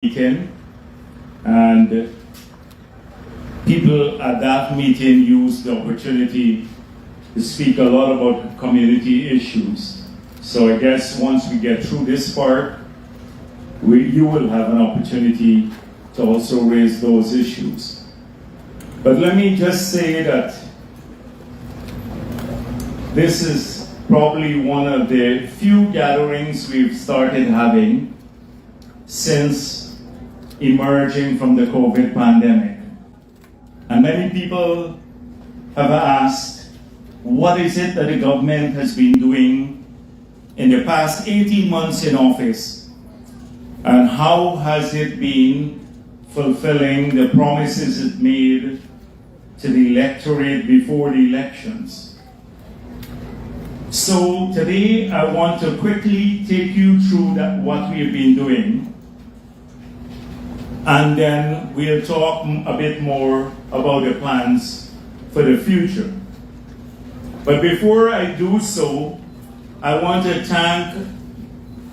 meeting, and people at that meeting used the opportunity to speak a lot about community issues. So I guess once we get through this part, you will have an opportunity to also raise those issues. But let me just say that this is probably one of the few gatherings we've started having since emerging from the COVID pandemic. And many people have asked, what is it that the government has been doing in the past 18 months in office? And how has it been fulfilling the promises it made to the electorate before the elections? So today I want to quickly take you through what we've been doing, and then we'll talk a bit more about the plans for the future. But before I do so, I want to thank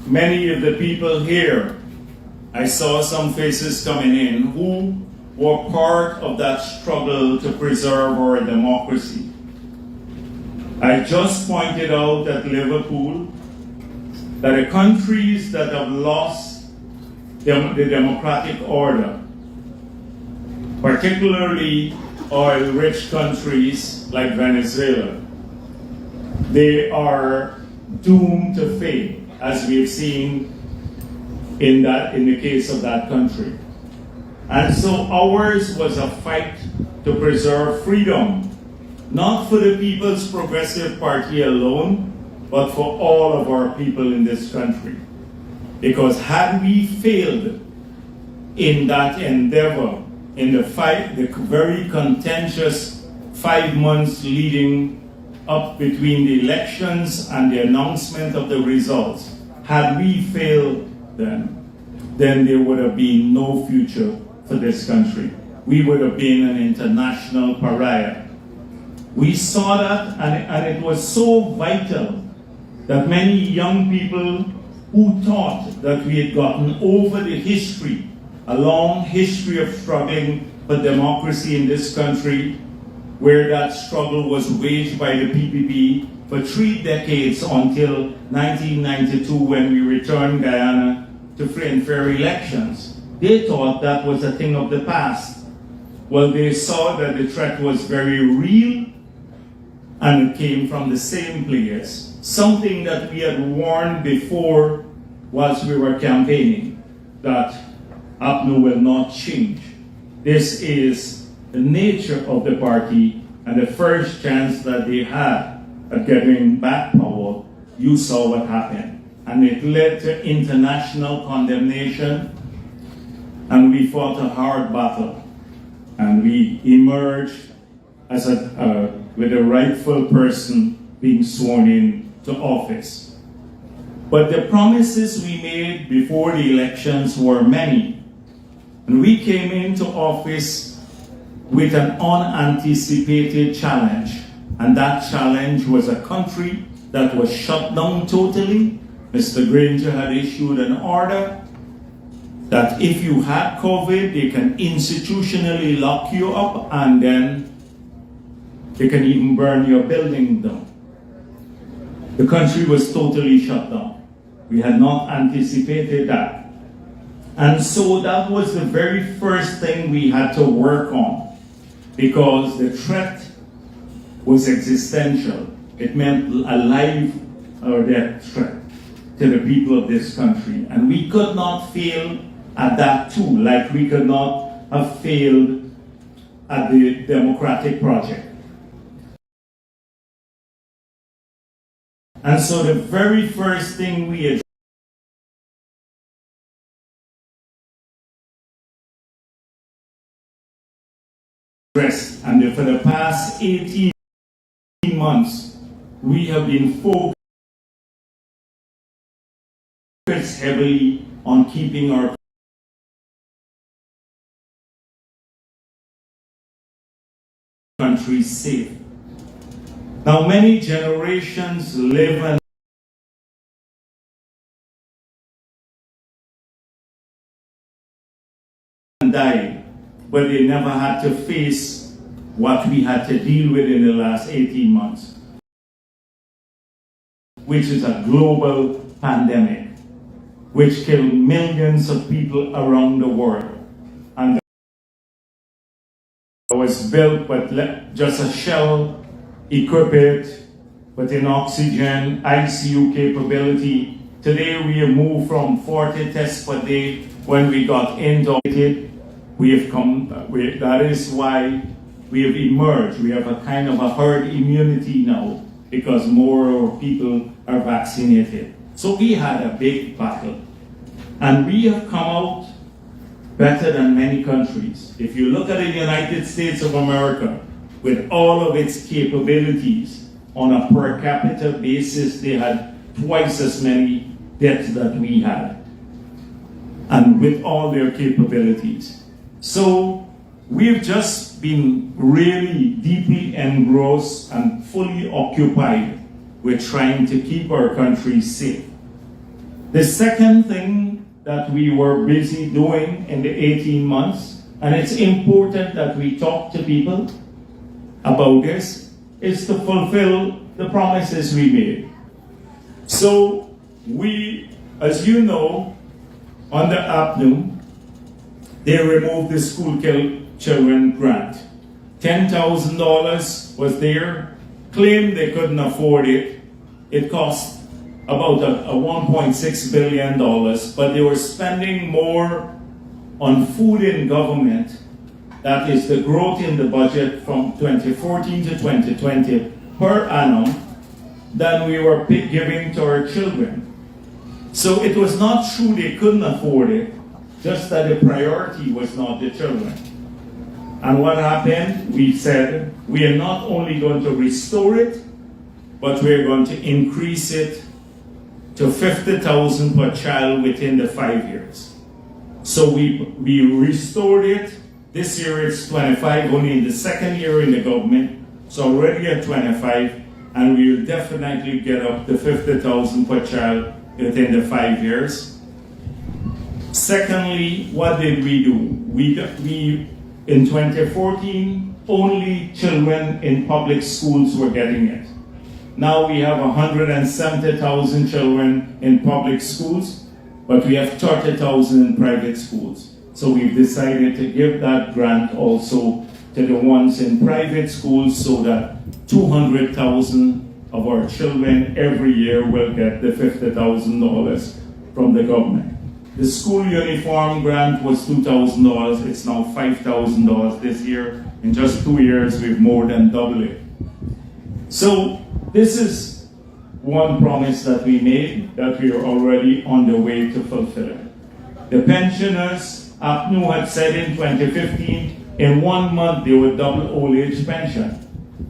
many of the people here. I saw some faces coming in who were part of that struggle to preserve our democracy. I just pointed out at Liverpool that the countries that have lost the democratic order, particularly oil-rich countries like Venezuela, they are doomed to fail, as we've seen in the case of that country. And so ours was a fight to preserve freedom, not for the People's Progressive Party alone, but for all of our people in this country. Because had we failed in that endeavor, in the fight, the very contentious 5 months leading up between the elections and the announcement of the results, had we failed then there would have been no future for this country. We would have been an international pariah. We saw that, and it was so vital that many young people who thought that we had gotten over the history, a long history of struggling for democracy in this country, where that struggle was waged by the PPP for 3 decades until 1992, when we returned Guyana to free and fair elections. They thought that was a thing of the past. Well, they saw that the threat was very real, and it came from the same place. Something that we had warned before whilst we were campaigning, that APNU will not change. This is the nature of the party, and the first chance that they had at getting back power, you saw what happened. And it led to international condemnation, and we fought a hard battle. And we emerged as with a rightful person being sworn in to office. But the promises we made before the elections were many. And we came into office with an unanticipated challenge. And that challenge was a country that was shut down totally. Mr. Granger had issued an order that if you had COVID, they can institutionally lock you up, and then they can even burn your building down. The country was totally shut down. We had not anticipated that. And so that was the very first thing we had to work on, because the threat was existential. It meant a life or death threat to the people of this country. And we could not fail at that too, like we could not have failed at the democratic project. And so the very first thing we addressed, and for the past 18 months, we have been focused heavily on keeping our country safe. Now, many generations live and died, but they never had to face what we had to deal with in the last 18 months, which is a global pandemic, which killed millions of people around the world. And it was built with just a shell, equipped with an oxygen, ICU capability. Today we have moved from 40 tests per day when we got into it. We have come, that is why we have emerged. We have a kind of a herd immunity now because more people are vaccinated. So we had a big battle. And we have come out better than many countries. If you look at the United States of America, with all of its capabilities, on a per capita basis, they had twice as many deaths that we had, and with all their capabilities. So we've just been really deeply engrossed and fully occupied with trying to keep our country safe. The second thing that we were busy doing in the 18 months, and it's important that we talk to people about this, is to fulfill the promises we made. So we, as you know, under APNU, they removed the school children grant. $10,000 was there, claimed they couldn't afford it. It cost about a $1.6 billion, but they were spending more on food in government, that is the growth in the budget from 2014 to 2020 per annum, than we were giving to our children. So it was not true they couldn't afford it, just that the priority was not the children. And what happened? We said, we are not only going to restore it, but we're going to increase it to $50,000 per child within the 5 years. So we restored it. This year it's 25, only in the second year in the government. So already at 25, and we will definitely get up to $50,000 per child within the 5 years. Secondly, what did we do? We in 2014, only children in public schools were getting it. Now we have 170,000 children in public schools, but we have 30,000 in private schools. So we've decided to give that grant also to the ones in private schools so that 200,000 of our children every year will get the $50,000 from the government. The school uniform grant was $2,000. It's now $5,000 this year. In just 2 years, we've more than doubled it. So this is one promise that we made that we are already on the way to fulfilling. The pensioners, APNU had said in 2015, in 1 month they would double old age pension.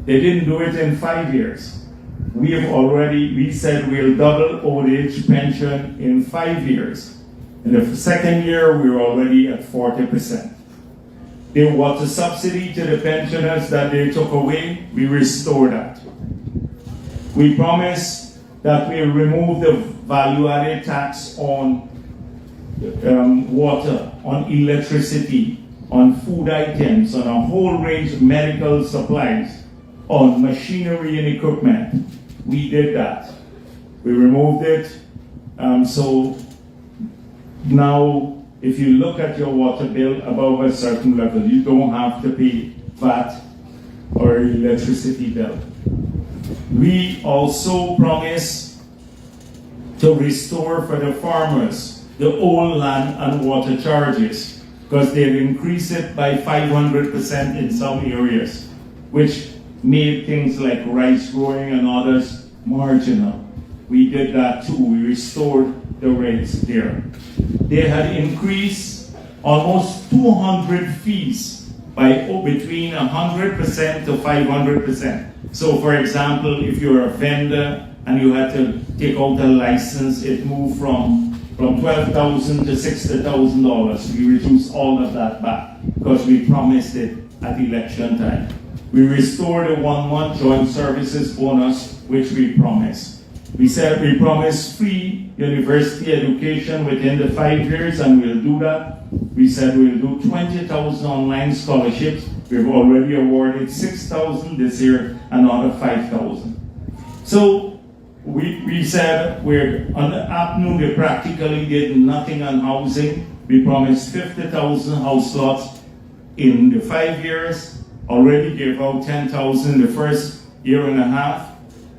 They didn't do it in 5 years. We said we'll double old age pension in 5 years. In the second year, we were already at 40%. The water subsidy to the pensioners that they took away, we restored that. We promised that we'll remove the value-added tax on water, on electricity, on food items, on a whole range of medical supplies, on machinery and equipment. We did that. We removed it. So now, if you look at your water bill above a certain level, you don't have to pay VAT or electricity bill. We also promise to restore for the farmers the old land and water charges, because they've increased it by 500% in some areas, which made things like rice growing and others marginal. We did that too. We restored the rates there. They had increased almost 200 fees by between 100% to 500%. So for example, if you're a vendor and you had to take out a license, it moved from $12,000 to $60,000. We reduced all of that back because we promised it at election time. We restored the 1-month joint services bonus, which we promised. We said we promised free university education within the 5 years, and we'll do that. We said we'll do 20,000 online scholarships. We've already awarded 6,000 this year, another 5,000. So we said we're on the APNU, we practically did nothing on housing. We promised 50,000 house lots in the 5 years, already gave out 10,000 the first year and a half,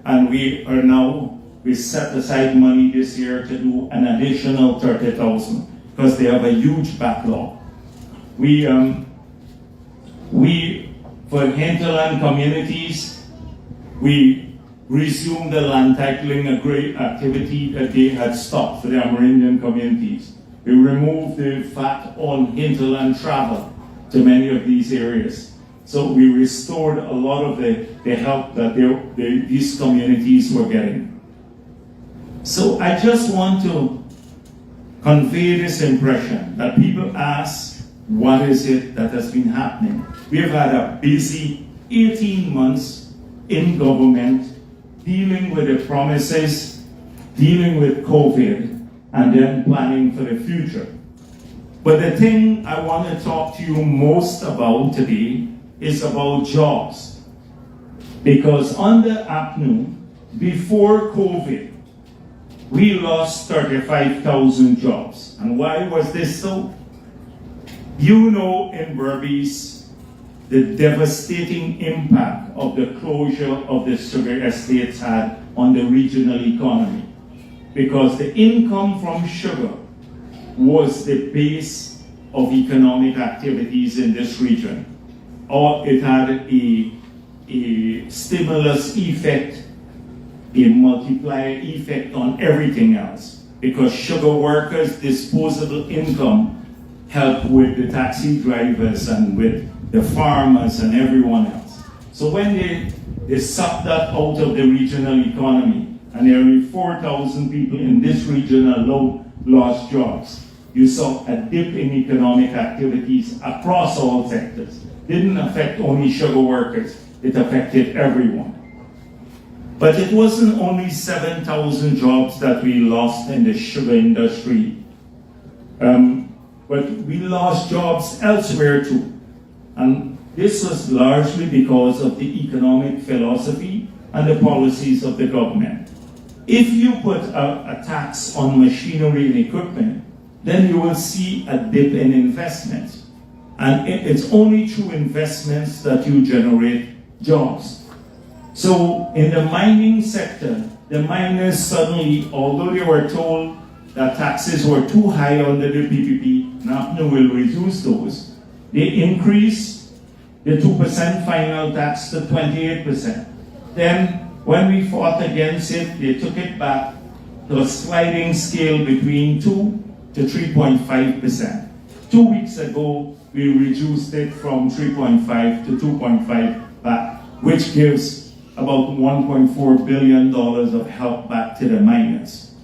and we set aside money this year to do an additional 30,000 because they have a huge backlog. We for hinterland communities, we resumed the land titling, a great activity that they had stopped for the Amerindian communities. We removed the VAT on hinterland travel to many of these areas. So we restored a lot of the help that these communities were getting. So I just want to convey this impression that people ask, what is it that has been happening? We've had a busy 18 months in government, dealing with the promises, dealing with COVID, and then planning for the future. But the thing I want to talk to you most about today is about jobs. Because under APNU, before COVID, we lost 35,000 jobs. And why was this so? You know in Berbice, the devastating impact of the closure of the sugar estates had on the regional economy. Because the income from sugar was the base of economic activities in this region. Or it had a stimulus effect, a multiplier effect on everything else. Because sugar workers' disposable income helped with the taxi drivers and with the farmers and everyone else. So when they sucked that out of the regional economy, and nearly 4,000 people in this region alone lost jobs, you saw a dip in economic activities across all sectors. Didn't affect only sugar workers, it affected everyone. But it wasn't only 7,000 jobs that we lost in the sugar industry, but we lost jobs elsewhere too. And this was largely because of the economic philosophy and the policies of the government. If you put a tax on machinery and equipment, then you will see a dip in investment. And it's only through investments that you generate jobs. So in the mining sector, the miners suddenly, although they were told that taxes were too high under the PPP, NAPNU will reduce those, they increased the 2% final tax to 28%. Then when we fought against it, they took it back to a sliding scale between 2 to 3.5%. 2 weeks ago, we reduced it from 3.5 to 2.5 back, which gives about $1.4 billion of help back to the miners.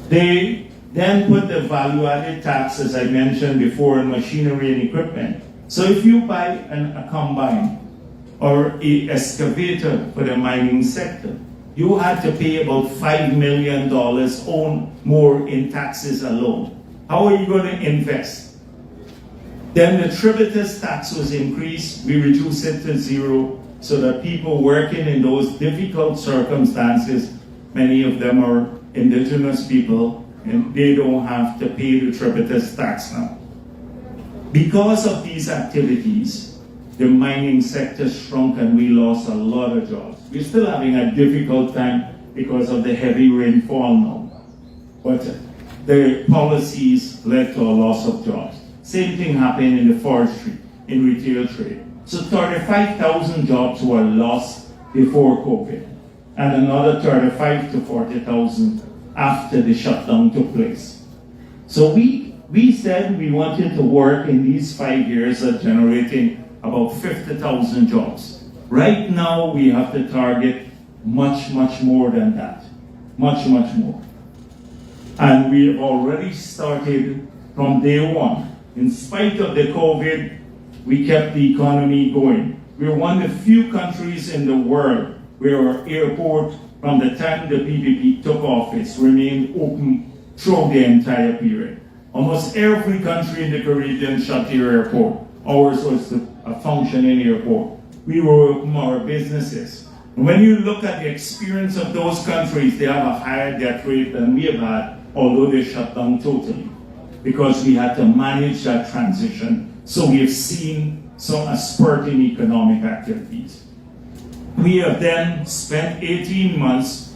They then put the value-added tax, as I mentioned before, on machinery and equipment. So if you buy a combine or an excavator for the mining sector, you had to pay about $5 million more in taxes alone. How are you going to invest? Then the tributous tax was increased. We reduced it to zero so that people working in those difficult circumstances, many of them are indigenous people, and they don't have to pay the tributous tax now. Because of these activities, the mining sector shrunk and we lost a lot of jobs. We're still having a difficult time because of the heavy rainfall now. But the policies led to a loss of jobs. Same thing happened in the forestry, in retail trade. So 35,000 jobs were lost before COVID, and another 35 to 40,000 after the shutdown took place. So we said we wanted to work in these 5 years at generating about 50,000 jobs. Right now, we have to target much, much more than that. Much, much more. And we have already started from day one. In spite of the COVID, we kept the economy going. We're one of the few countries in the world where our airport, from the time the PPP took office, remained open throughout the entire period. Almost every country in the Caribbean shut their airport. Ours was a functioning airport. We were open our businesses. And when you look at the experience of those countries, they have a higher death rate than we have had, although they shut down totally, because we had to manage that transition. So we have seen a spurt in economic activities. We have then spent 18 months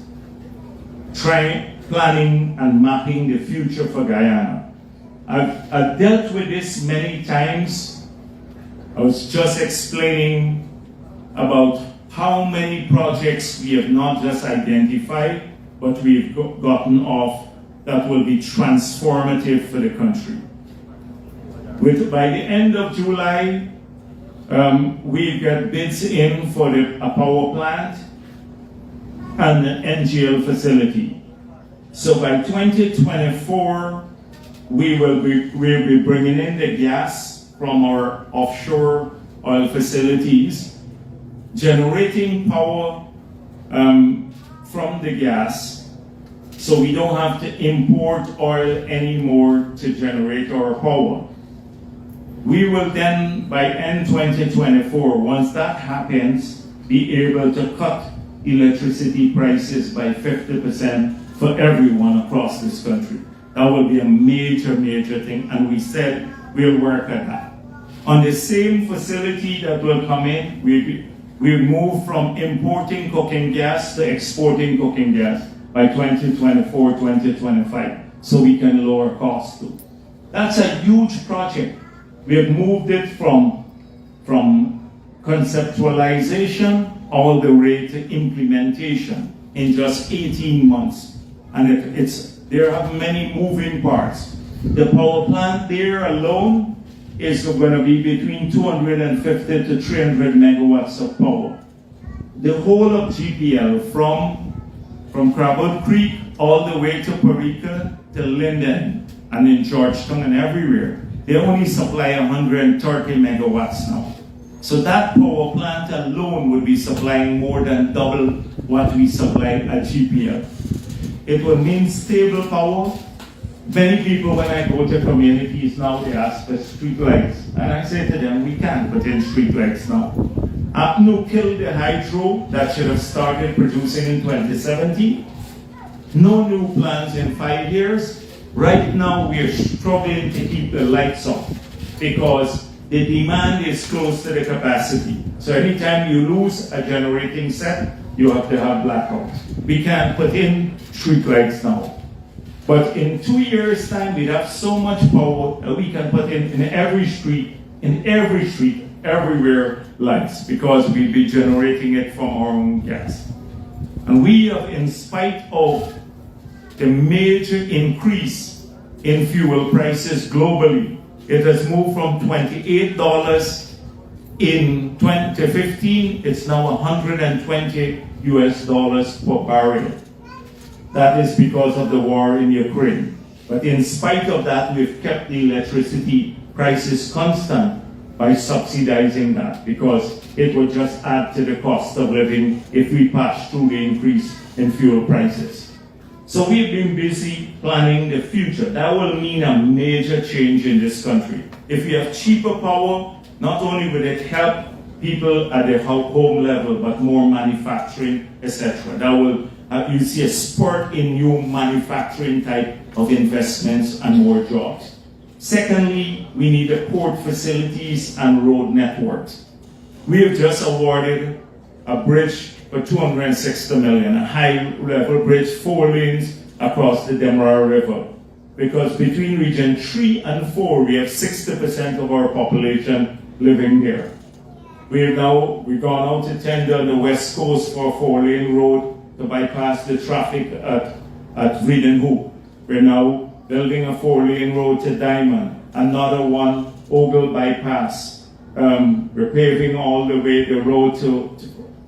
planning and mapping the future for Guyana. I've dealt with this many times. I was just explaining about how many projects we have not just identified, but we've gotten off that will be transformative for the country. By the end of July, we've got bids in for a power plant and the NGL facility. So by 2024, we'll be bringing in the gas from our offshore oil facilities, generating power from the gas, so we don't have to import oil anymore to generate our power. We will then, by end 2024, once that happens, be able to cut electricity prices by 50% for everyone across this country. That will be a major, major thing, and we said we'll work at that. On the same facility that will come in, we'll move from importing cooking gas to exporting cooking gas by 2024, 2025, so we can lower costs too. That's a huge project. We have moved it from conceptualization all the way to implementation in just 18 months. And there are many moving parts. The power plant there alone is going to be between 250 to 300 megawatts of power. The whole of GPL, from Crabwood Creek all the way to Parika to Linden and in Georgetown and everywhere, they only supply 130 megawatts now. So that power plant alone would be supplying more than double what we supply at GPL. It will mean stable power. Many people, when I go to communities now, they ask for street lights. And I say to them, we can't put in street lights now. APNU killed the hydro that should have started producing in 2017. No new plans in 5 years. Right now, we are struggling to keep the lights on because the demand is close to the capacity. So anytime you lose a generating set, you have to have blackouts. We can't put in street lights now. But in 2 years' time, we'd have so much power that we can put in every street, everywhere, lights, because we'd be generating it from our own gas. And we have, in spite of the major increase in fuel prices globally, it has moved from $28 in 2015, it's now $120 per barrel. That is because of the war in Ukraine. But in spite of that, we've kept the electricity prices constant by subsidizing that, because it would just add to the cost of living if we pass through the increase in fuel prices. So we've been busy planning the future. That will mean a major change in this country. If we have cheaper power, not only will it help people at the home level, but more manufacturing, etc. That will you see a spurt in new manufacturing type of investments and more jobs. Secondly, we need the port facilities and road networks. We have just awarded a bridge for $260 million, a high-level bridge, 4 lanes across the Demerara River. Because between Region 3 and 4, we have 60% of our population living there. We've gone out to tender on the West Coast for a 4-lane road to bypass the traffic at Reed Hoop. We're now building a 4-lane road to Diamond, another one, Ogle Bypass. We're paving all the way the road to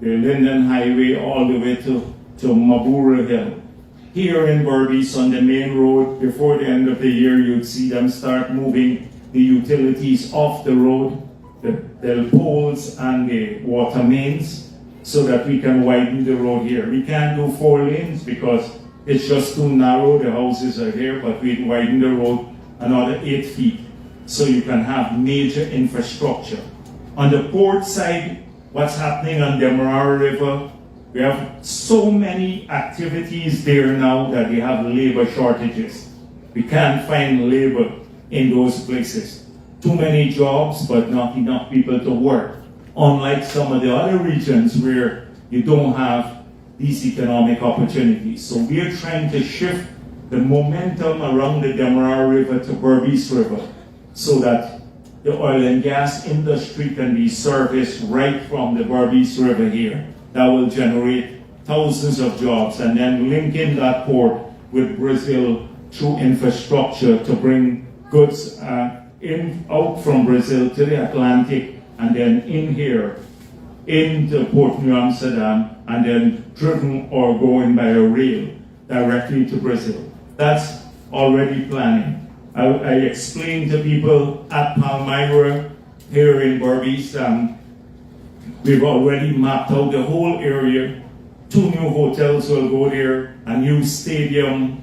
the Linden Highway, all the way to Mabura Hill. Here in Berbice on the main road, before the end of the year, you'd see them start moving the utilities off the road, the poles and the water mains, so that we can widen the road here. We can't do 4 lanes because it's just too narrow, the houses are here, but we'd widen the road another 8 feet, so you can have major infrastructure. On the port side, what's happening on the Mourant River, we have so many activities there now that we have labor shortages. We can't find labor in those places. Too many jobs, but not enough people to work. Unlike some of the other regions where you don't have these economic opportunities. So we are trying to shift the momentum around the Mourant River to Berbice River so that the oil and gas industry can be serviced right from the Berbice River here. That will generate thousands of jobs, and then linking that port with Brazil through infrastructure to bring goods out from Brazil to the Atlantic, and then in here, into Port New Amsterdam, and then driven or going by a rail directly to Brazil. That's already planning. I explained to people at Palmyra here in Berbice, we've already mapped out the whole area. 2 new hotels will go there, a new stadium,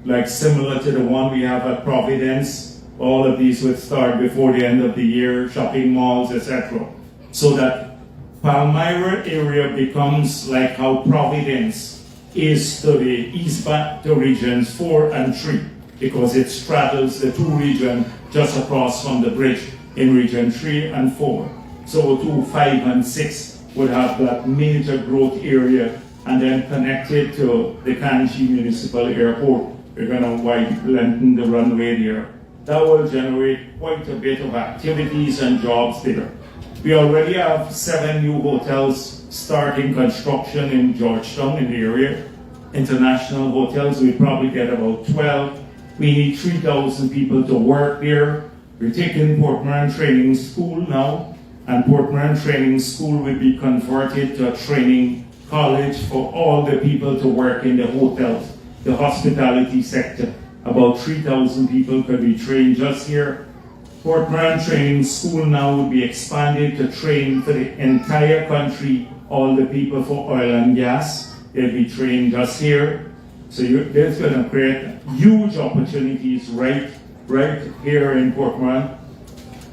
like similar to the one we have at Providence. All of these would start before the end of the year, shopping malls, etc. So that Palmyra area becomes like how Providence is to the East Back to regions 4 and 3, because it straddles the 2 regions just across from the bridge in region 3 and 4. So 2, 5, and 6 would have that major growth area, and then connected to the Kanchi Municipal Airport. We're going to lengthen the runway there. That will generate quite a bit of activities and jobs there. We already have 7 new hotels starting construction in Georgetown in the area. International hotels, we probably get about 12. We need 3,000 people to work there. We're taking Port Mourant Training School now, and Port Mourant Training School will be converted to a training college for all the people to work in the hotels, the hospitality sector. About 3,000 people could be trained just here. Port Mourant Training School now will be expanded to train for the entire country, all the people for oil and gas. They'll be trained just here. So there's going to create huge opportunities right here in Port Mourant.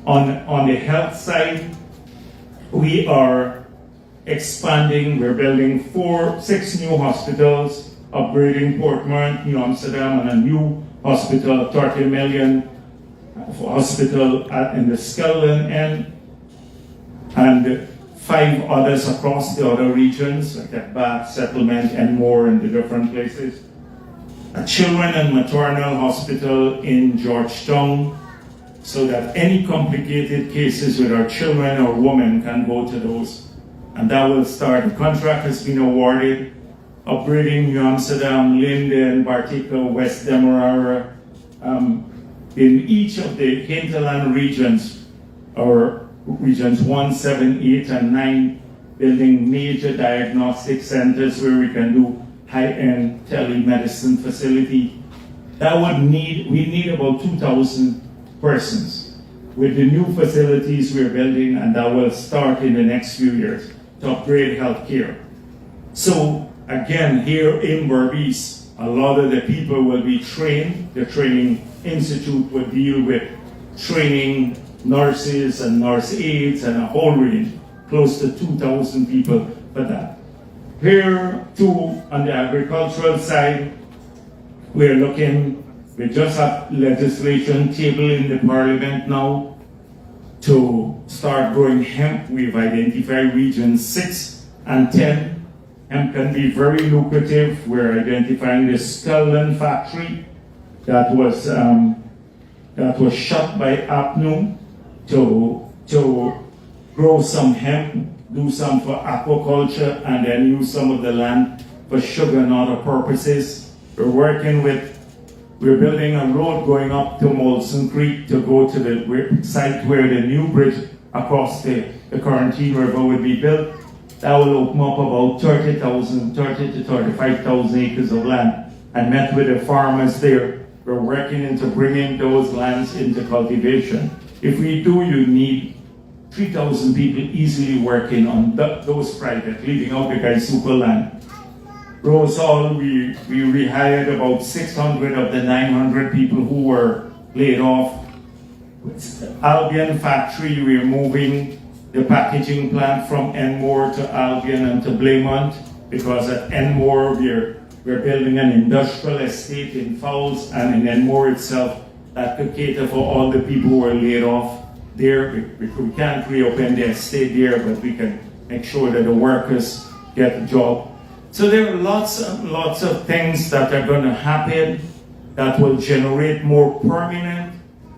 On the health side, we are expanding. We're building 6 new hospitals, upgrading Port Mourant, New Amsterdam, and a new hospital, 30 million hospital in the Skelton end, and 5 others across the other regions, like at Bath, Settlement, and more in the different places. A children and maternal hospital in Georgetown, so that any complicated cases with our children or women can go to those. And that will start. The contract has been awarded, upgrading New Amsterdam, Linden, Bartica, West Demerara, in each of the hinterland regions, or regions 1, 7, 8, and 9, building major diagnostic centers where we can do high-end telemedicine facility. We need about 2,000 persons with the new facilities we're building, and that will start in the next few years to upgrade healthcare. So again, here in Berbice, a lot of the people will be trained. The training institute will deal with training nurses and nurse aides and a whole range, close to 2,000 people for that. Here too, on the agricultural side, we just have legislation tabled in the parliament now to start growing hemp. We've identified regions 6 and 10. Hemp can be very lucrative. We're identifying the Skelton factory that was shut by APNU to grow some hemp, do some for aquaculture, and then use some of the land for sugar and other purposes. We're building a road going up to Molson Creek to go to the site where the new bridge across the Quarantine River will be built. That will open up about 30 to 35,000 acres of land. I met with the farmers there. We're working into bringing those lands into cultivation. If we do, you need 3,000 people easily working on those private, leaving out the Gaisuka land. Rose Hall, we rehired about 600 of the 900 people who were laid off. Albion factory, we're moving the packaging plant from Enmore to Albion and to Blaymont, because at Enmore we're building an industrial estate in Fowles, and in Enmore itself that could cater for all the people who are laid off there. We can't reopen the estate there, but we can make sure that the workers get a job. So there are lots and lots of things that are going to happen that will generate more permanent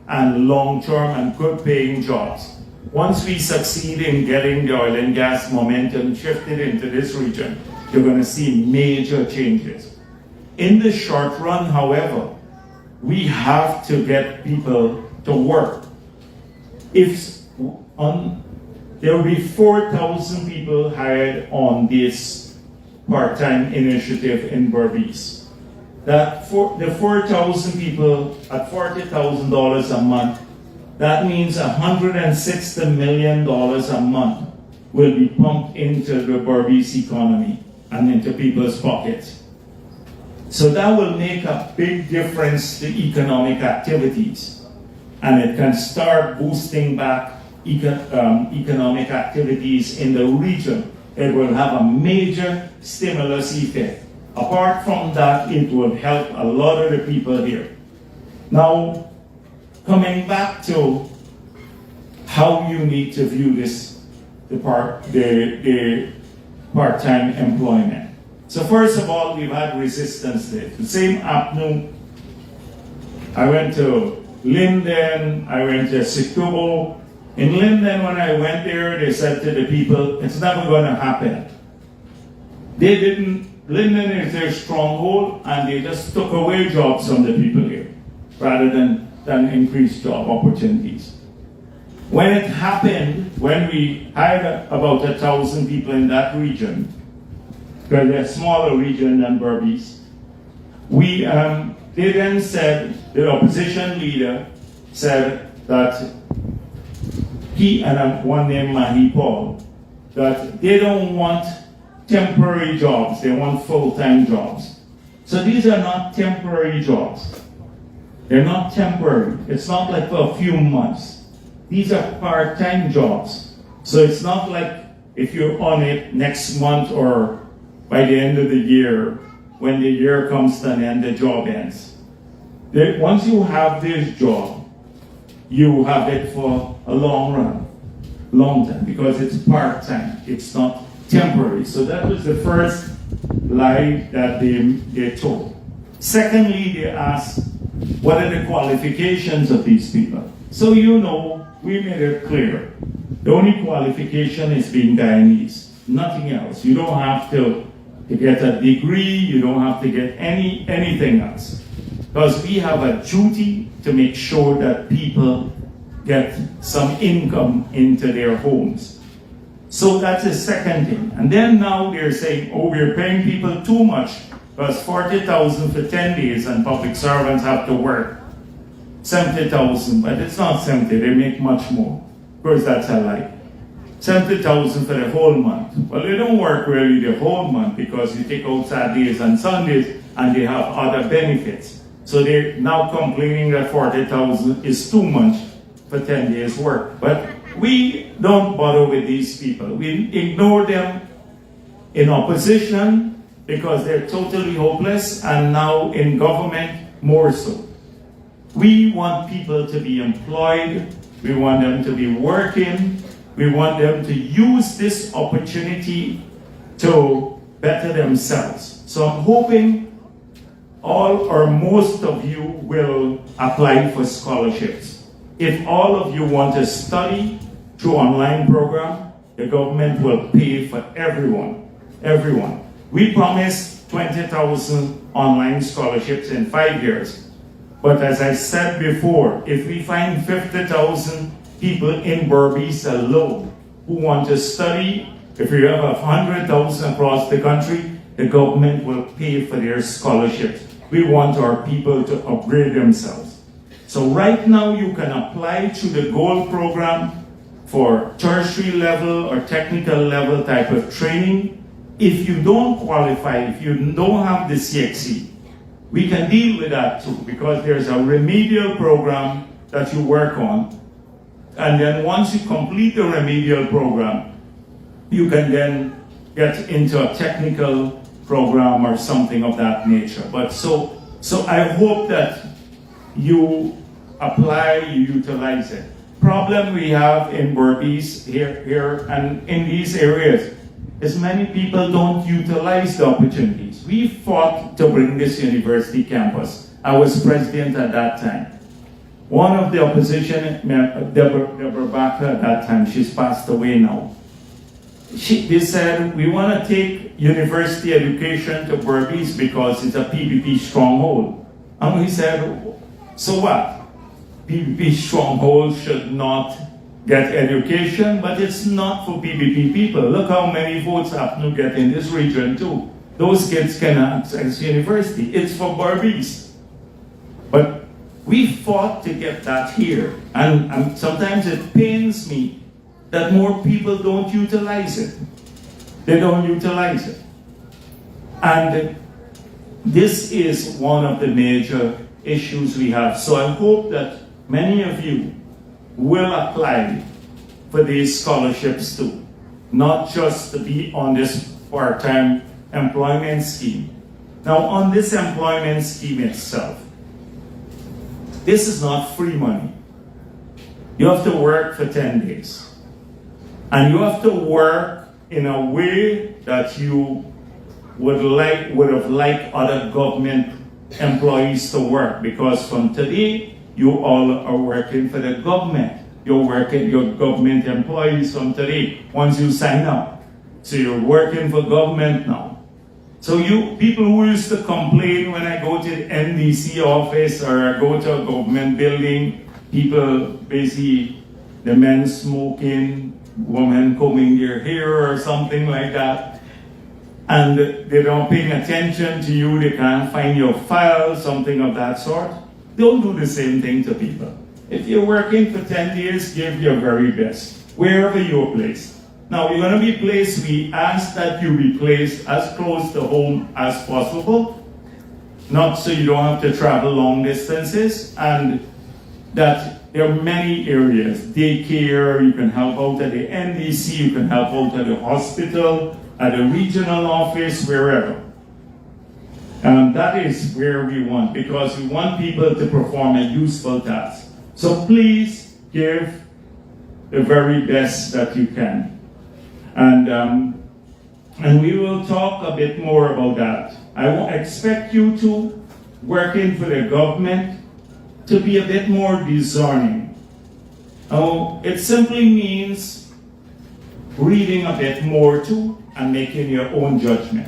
and long-term and good-paying jobs. Once we succeed in getting the oil and gas momentum shifted into this region, you're going to see major changes. In the short run, however, we have to get people to work. There will be 4,000 people hired on this part-time initiative in Berbice. The 4,000 people at $40,000 a month, that means $160 million a month will be pumped into the Berbice economy and into people's pockets. So that will make a big difference to economic activities, and it can start boosting back economic activities in the region. It will have a major stimulus effect. Apart from that, it will help a lot of the people here. Now, coming back to how you need to view this, the part-time employment. So first of all, we've had resistance there. The same afternoon, I went to Linden, I went to Sikubo. In Linden, when I went there, they said to the people, it's never going to happen. Linden is their stronghold, and they just took away jobs from the people here, rather than increase job opportunities. When it happened, when we hired about 1,000 people in that region, because they're a smaller region than Berbice, they then said, the opposition leader said that he and one named Mahi Paul, that they don't want temporary jobs, they want full-time jobs. So these are not temporary jobs. They're not temporary. It's not like for a few months. These are part-time jobs. So it's not like if you're on it next month or by the end of the year, when the year comes to an end, the job ends. Once you have this job, you have it for a long time, because it's part-time. It's not temporary. So that was the first lie that they told. Secondly, they asked, what are the qualifications of these people? So we made it clear. The only qualification is being Guyanese, nothing else. You don't have to get a degree, you don't have to get anything else. Because we have a duty to make sure that people get some income into their homes. So that's the second thing. And then now they're saying, we're paying people too much, because 40,000 for 10 days and public servants have to work 70,000, but it's not 70, they make much more. Of course, that's a lie. 70,000 for the whole month. Well, they don't work really the whole month, because you take out Saturdays and Sundays and they have other benefits. So they're now complaining that 40,000 is too much for 10 days work. But we don't bother with these people. We ignore them in opposition because they're totally hopeless, and now in government more so. We want people to be employed. We want them to be working. We want them to use this opportunity to better themselves. So I'm hoping all or most of you will apply for scholarships. If all of you want to study through online program, the government will pay for everyone. Everyone. We promised 20,000 online scholarships in 5 years. But as I said before, if we find 50,000 people in Berbice alone who want to study, if we have 100,000 across the country, the government will pay for their scholarships. We want our people to upgrade themselves. So right now you can apply to the GOLD program for tertiary level or technical level type of training. If you don't qualify, if you don't have the CXC, we can deal with that too, because there's a remedial program that you work on, and then once you complete the remedial program, you can then get into a technical program or something of that nature. But so I hope that you apply, you utilize it. Problem we have in Berbice here and in these areas is many people don't utilize the opportunities. We fought to bring this university campus. I was president at that time. One of the opposition, Deborah Baker at that time, she's passed away now. They said, we want to take university education to Berbice because it's a PPP stronghold. And we said, so what? PPP stronghold should not get education, but it's not for PPP people. Look how many votes happen to get in this region too. Those kids can access university. It's for Berbice. But we fought to get that here. And sometimes it pains me that more people don't utilize it. They don't utilize it. And this is one of the major issues we have. So I hope that many of you will apply for these scholarships too, not just to be on this part-time employment scheme. Now, on this employment scheme itself, this is not free money. You have to work for 10 days. And you have to work in a way that you would have liked other government employees to work, because from today, you all are working for the government. You're government employees from today, once you sign up. So you're working for government now. So you people who used to complain when I go to the NDC office or I go to a government building, people basically, the men smoking, women combing their hair or something like that, and they don't pay attention to you, they can't find your file, something of that sort. Don't do the same thing to people. If you're working for 10 days, give your very best, wherever you're placed. Now, you're going to be placed, we ask that you be placed as close to home as possible, not so you don't have to travel long distances, and that there are many areas. Daycare, you can help out at the NDC, you can help out at the hospital, at the regional office, wherever. And that is where we want, because we want people to perform a useful task. So please give the very best that you can. And we will talk a bit more about that. I expect you to, working for the government, to be a bit more discerning. It simply means reading a bit more too and making your own judgment.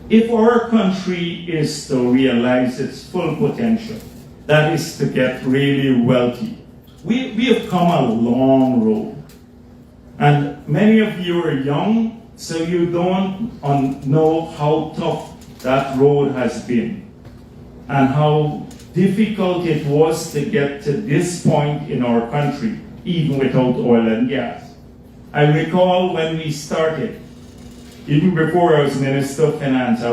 If our country is to realize its full potential, that is to get really wealthy, we have come a long road. And many of you are young, so you don't know how tough that road has been and how difficult it was to get to this point in our country, even without oil and gas. I recall when we started, even before I was Minister of Finance,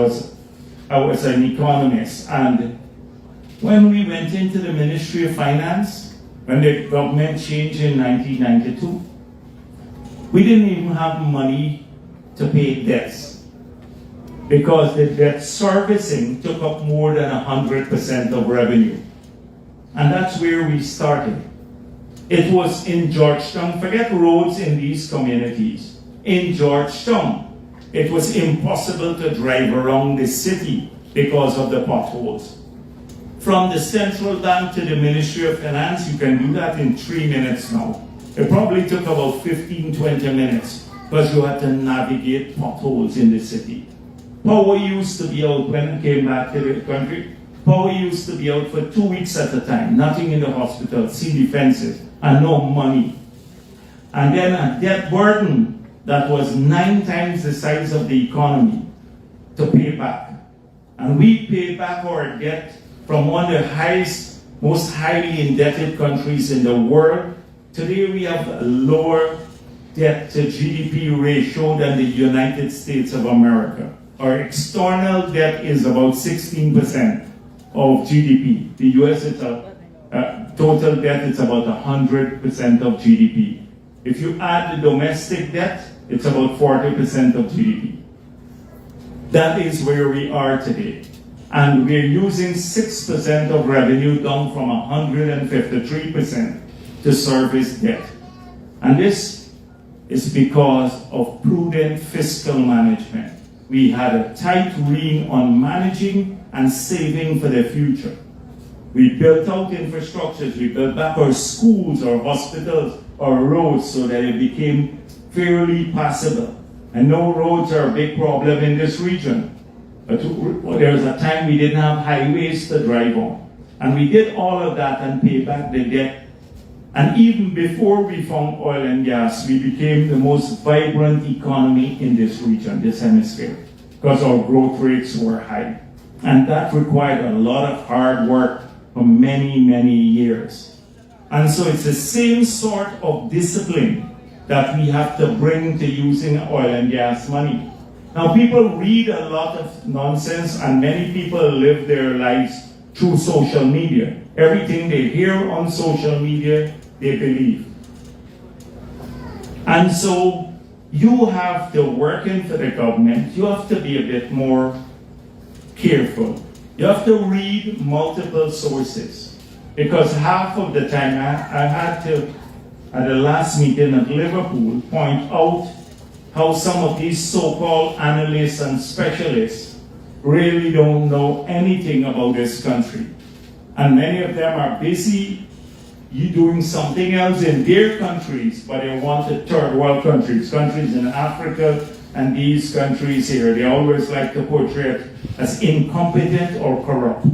I was an economist, and when we went into the Ministry of Finance, when the government changed in 1992, we didn't even have money to pay debts, because the debt servicing took up more than 100% of revenue. And that's where we started. It was in Georgetown, forget roads in these communities. In Georgetown, it was impossible to drive around the city because of the potholes. From the central bank to the Ministry of Finance, you can do that in 3 minutes now. It probably took about 15, 20 minutes because you had to navigate potholes in the city. Power used to be out when I came back to the country. Power used to be out for 2 weeks at a time, nothing in the hospital, see defenses, and no money. And then a debt burden that was 9 times the size of the economy to pay back. And we pay back our debt from one of the highest, most highly indebted countries in the world. Today we have a lower debt to GDP ratio than the United States of America. our external debt is about 16% of GDP. The US, it's total debt, it's about 100% of GDP. If you add the domestic debt, it's about 40% of GDP. That is where we are today. And we're using 6% of revenue down from 153% to service debt. And this is because of prudent fiscal management. We had a tight rein on managing and saving for the future. We built out infrastructures, we built back our schools, our hospitals, our roads so that it became fairly passable. And no roads are a big problem in this region. But there was a time we didn't have highways to drive on. And we did all of that and paid back the debt. And even before we found oil and gas, we became the most vibrant economy in this region, this hemisphere, because our growth rates were high. And that required a lot of hard work for many, many years. And so it's the same sort of discipline that we have to bring to using oil and gas money. Now, people read a lot of nonsense, and many people live their lives through social media. Everything they hear on social media, they believe. And so you have to work in for the government. You have to be a bit more careful. You have to read multiple sources. Because half of the time I had to, at the last meeting at Liverpool, point out how some of these so-called analysts and specialists really don't know anything about this country. And many of them are busy doing something else in their countries, but they want the third world countries in Africa and these countries here. They always like to portray it as incompetent or corrupt.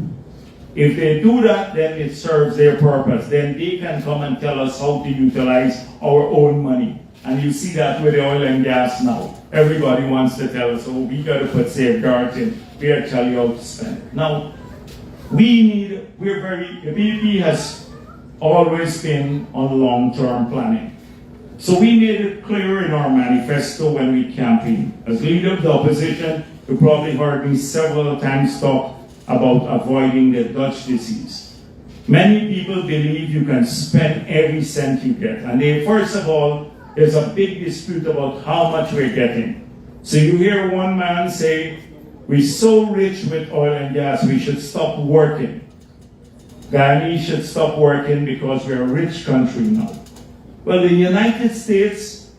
If they do that, then it serves their purpose. Then they can come and tell us how to utilize our own money. And you see that with the oil and gas now. Everybody wants to tell us, oh, we got to put safeguards in. We got to tell you how to spend it. Now, the BP has always been on long-term planning. So we made it clear in our manifesto when we campaigned. As leader of the opposition, you probably heard me several times talk about avoiding the Dutch disease. Many people believe you can spend every cent you get. And first of all, there's a big dispute about how much we're getting. So you hear one man say, we're so rich with oil and gas, we should stop working. Guyanese should stop working because we're a rich country now. Well, the United States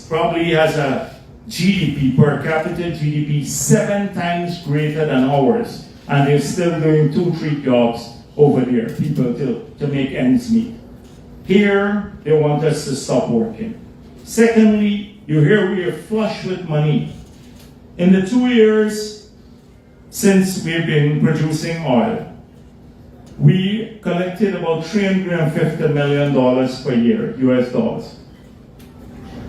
probably has a GDP, per capita GDP, 7 times greater than ours. And they're still doing 2-3 jobs over there, people to make ends meet. Here, they want us to stop working. Secondly, you hear we are flush with money. In the 2 years since we've been producing oil, we collected about $350 million per year, US dollars.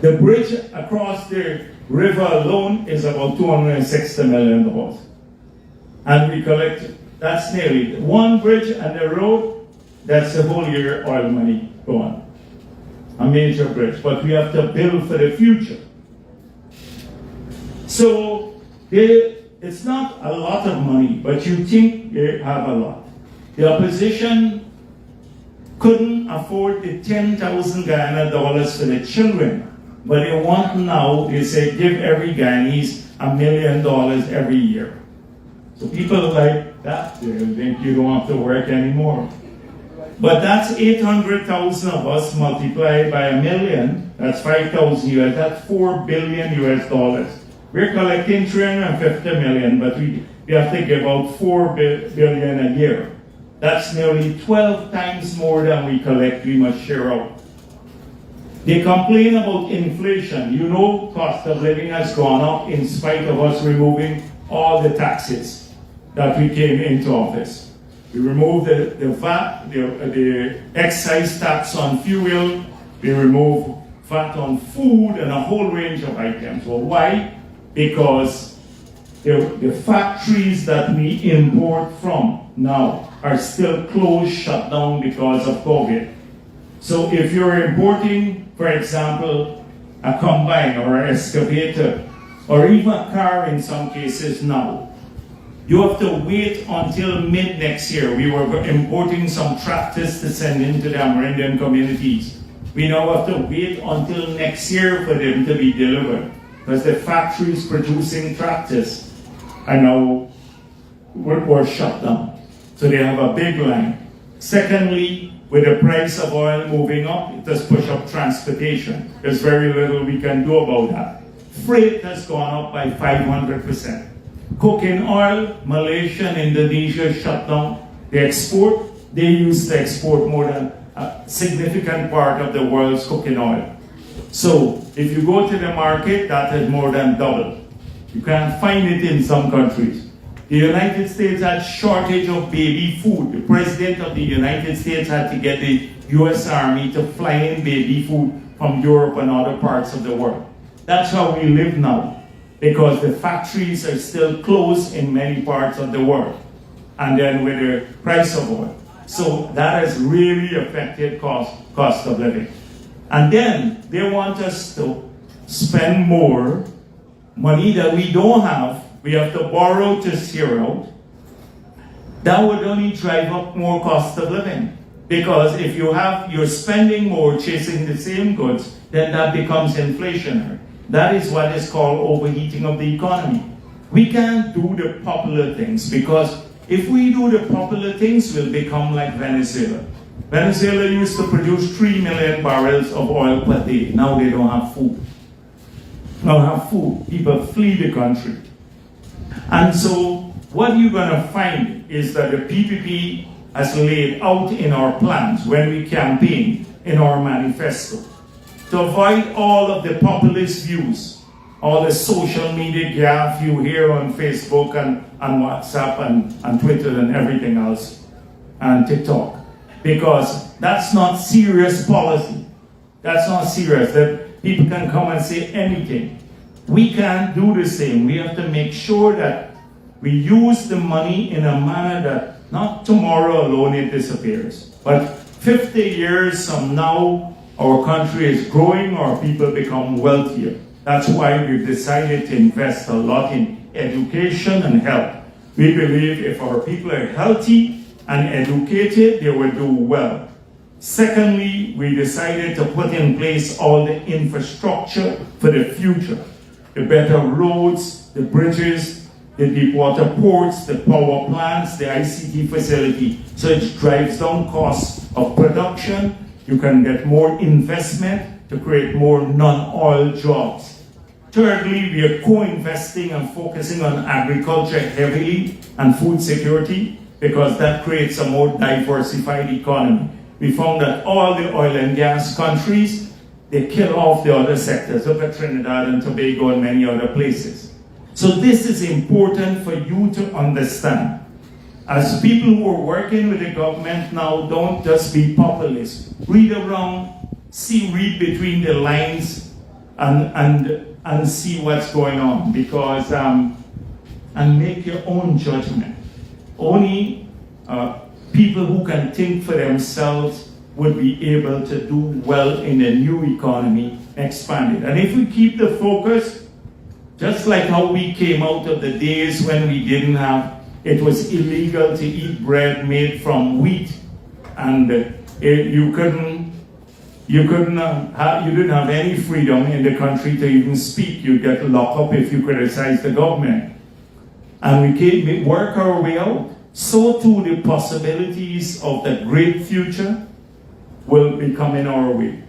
The bridge across the river alone is about $260 million. And we collected, that's nearly one bridge and the road, that's the whole year oil money gone. A major bridge, but we have to build for the future. So it's not a lot of money, but you think they have a lot. The opposition couldn't afford the 10,000 Guyana dollars for the children, but they want now, they say, give every Guyanese $1 million every year. So people like that, they think you don't have to work anymore. But that's 800,000 of us multiplied by $1 million, that's 5,000 US, that's $4 billion US dollars. We're collecting 350 million, but we have to give out 4 billion a year. That's nearly 12 times more than we collect, we must share out. They complain about inflation. You know, cost of living has gone up in spite of us removing all the taxes that we came into office. We removed the VAT, the excise tax on fuel, we removed VAT on food and a whole range of items. Well, why? Because the factories that we import from now are still closed, shut down because of COVID. So if you're importing, for example, a combine or an excavator or even a car in some cases now. You have to wait until mid next year. We were importing some tractors to send into the Amerindian communities. We now have to wait until next year for them to be delivered, because the factories producing tractors are now were shut down. So they have a big line. Secondly, with the price of oil moving up, it does push up transportation. There's very little we can do about that. Freight has gone up by 500%. Cooking oil, Malaysia and Indonesia shut down the export. They used to export more than a significant part of the world's cooking oil. So if you go to the market, that has more than doubled. You can't find it in some countries. The United States had shortage of baby food. The President of the United States had to get the US Army to fly in baby food from Europe and other parts of the world. That's how we live now, because the factories are still closed in many parts of the world. And then with the price of oil. So that has really affected cost of living. And then they want us to spend more money that we don't have. We have to borrow to zero. That would only drive up more cost of living. Because if you're spending more chasing the same goods, then that becomes inflationary. That is what is called overheating of the economy. We can't do the popular things, because if we do the popular things, we'll become like Venezuela. Venezuela used to produce 3 million barrels of oil per day. Now they don't have food. Now have food. People flee the country. And so what you're going to find is that the PPP has laid out in our plans when we campaign in our manifesto to avoid all of the populist views, all the social media gaff you hear on Facebook and WhatsApp and Twitter and everything else and TikTok. Because that's not serious policy. That's not serious. That people can come and say anything. We can't do the same. We have to make sure that we use the money in a manner that not tomorrow alone it disappears, but 50 years from now, our country is growing, our people become wealthier. That's why we've decided to invest a lot in education and health. We believe if our people are healthy and educated, they will do well. Secondly, we decided to put in place all the infrastructure for the future. The better roads, the bridges, the deep water ports, the power plants, the ICT facility. So it drives down costs of production. You can get more investment to create more non-oil jobs. Thirdly, we are co-investing and focusing on agriculture heavily and food security, because that creates a more diversified economy. We found that all the oil and gas countries, they kill off the other sectors. Look at Trinidad and Tobago and many other places. So this is important for you to understand. As people who are working with the government now, don't just be populist. Read around, read between the lines and see what's going on, because and make your own judgment. Only people who can think for themselves would be able to do well in a new economy, expand it. And if we keep the focus, just like how we came out of the days when we didn't have, it was illegal to eat bread made from wheat, and you didn't have any freedom in the country to even speak. You'd get locked up if you criticized the government. And we work our way out. So too the possibilities of the great future will be coming our way.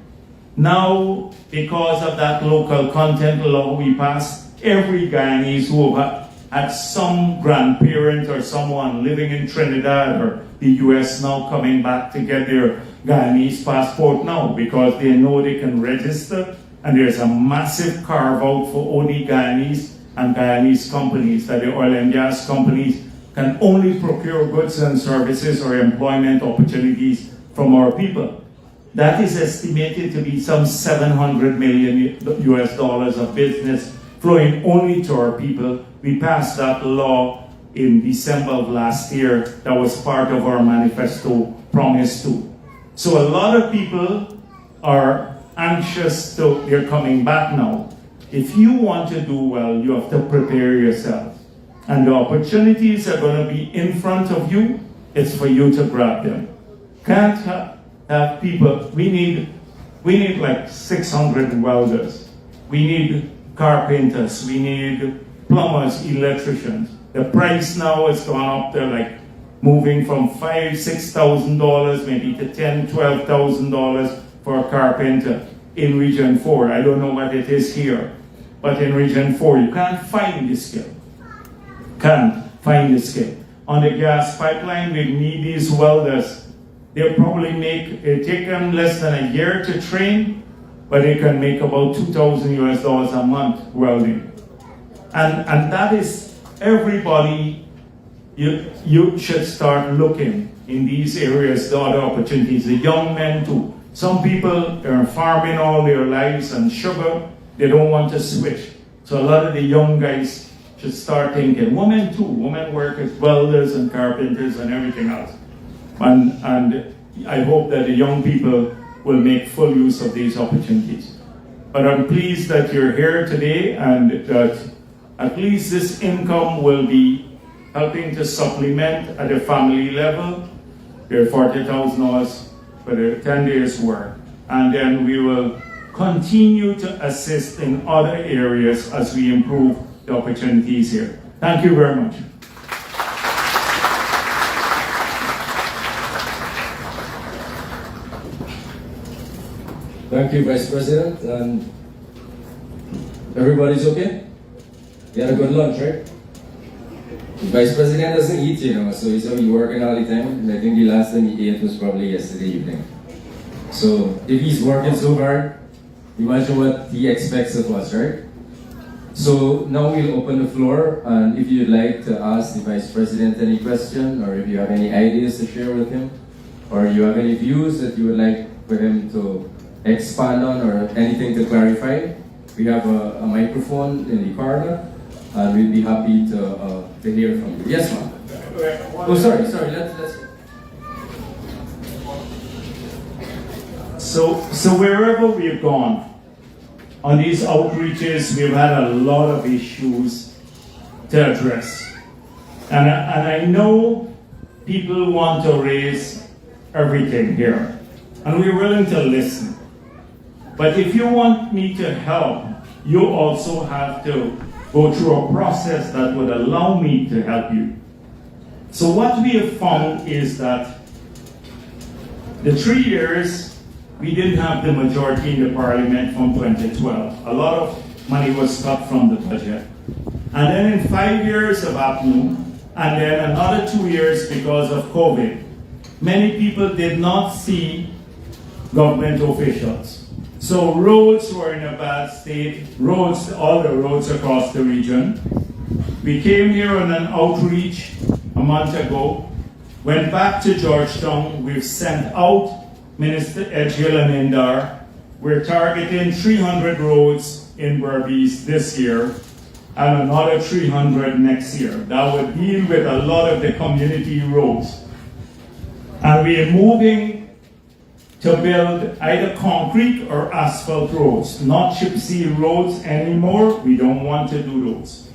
Now, because of that local content law we passed, every Guyanese who had some grandparent or someone living in Trinidad or the US now coming back to get their Guyanese passport now, because they know they can register, and there's a massive carve out for only Guyanese and Guyanese companies, that the oil and gas companies can only procure goods and services or employment opportunities from our people. That is estimated to be some $700 million US dollars of business flowing only to our people. We passed that law in December of last year. That was part of our manifesto promise too. So a lot of people are anxious they're coming back now. if you want to do well, you have to prepare yourself. And the opportunities are going to be in front of you. It's for you to grab them. Can't have people, we need like 600 welders. We need carpenters, we need plumbers, electricians. The price now has gone up to like moving from $5,000-$6,000 maybe to $10,000-$12,000 for a carpenter in Region 4. I don't know what it is here, but in Region 4 you can't find the skill. Can't find the skill. On the gas pipeline, we need these welders. They probably it take them less than a year to train, but they can make about $2,000 a month welding. And that is everybody, you should start looking in these areas, the other opportunities, the young men too. Some people are farming all their lives and sugar, they don't want to switch. So a lot of the young guys should start thinking, women too, women work as welders and carpenters and everything else. And I hope that the young people will make full use of these opportunities. But I'm pleased that you're here today and that at least this income will be helping to supplement at the family level their $40,000 for their 10 days work. And then we will continue to assist in other areas as we improve the opportunities here. Thank you very much. Thank you, Vice President. And everybody's okay? You had a good lunch, right? The Vice President doesn't eat, so he's only working all the time. And I think the last time he ate was probably yesterday evening. So if he's working so hard, imagine what he expects of us, right? So now we'll open the floor, and if you'd like to ask the Vice President any question, or if you have any ideas to share with him, or you have any views that you would like for him to expand on, or anything to clarify, we have a microphone in the corner, and we'll be happy to hear from you. Yes, ma'am. Oh, sorry. Let's. So wherever we've gone, on these outreaches, we've had a lot of issues to address. And I know people want to raise everything here, and we're willing to listen. But if you want me to help, you also have to go through a process that would allow me to help you. So what we have found is that the 3 years we didn't have the majority in the parliament from 2012. A lot of money was cut from the budget. And then in 5 years of APNU, and then another 2 years because of COVID, many people did not see government officials. So roads were in a bad state, all the roads across the region. We came here on an outreach a month ago, went back to Georgetown, we've sent out Minister Edghill and Indar. We're targeting 300 roads in Berbice this year and another 300 next year. That would deal with a lot of the community roads. And we are moving to build either concrete or asphalt roads, not chip seal roads anymore. We don't want to do those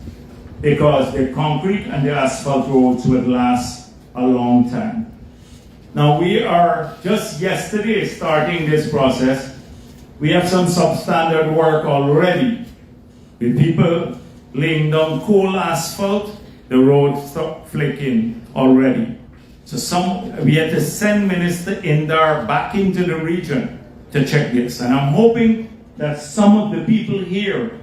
because the concrete and the asphalt roads would last a long time. Now we are just yesterday starting this process. We have some substandard work already with people laying down coal asphalt. The road stopped flaking already. So we had to send Minister Indar back into the region to check this. And I'm hoping that some of the people here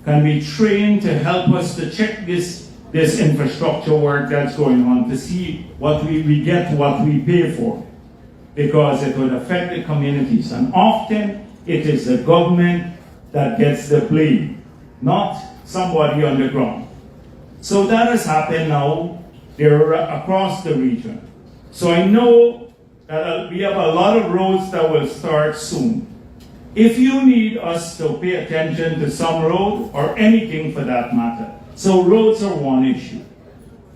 can be trained to help us to check this infrastructure work that's going on, to see what we get, what we pay for, because it will affect the communities. And often it is the government that gets the blame, not somebody on the ground. So that has happened now. They're across the region. So I know that we have a lot of roads that will start soon. If you need us to pay attention to some road or anything for that matter, so roads are one issue.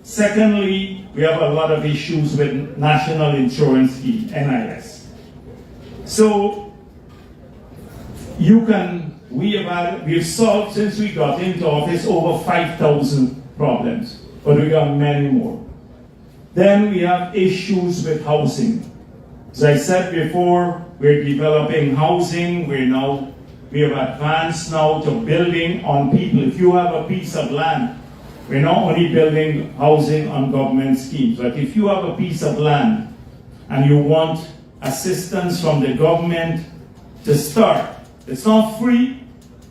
Secondly, we have a lot of issues with National Insurance Scheme, NIS. So we've solved, since we got into office, over 5,000 problems, but we got many more. Then we have issues with housing. As I said before, we're developing housing. We have advanced now to building on people. If you have a piece of land, we're not only building housing on government schemes, but if you have a piece of land and you want assistance from the government to start, it's not free,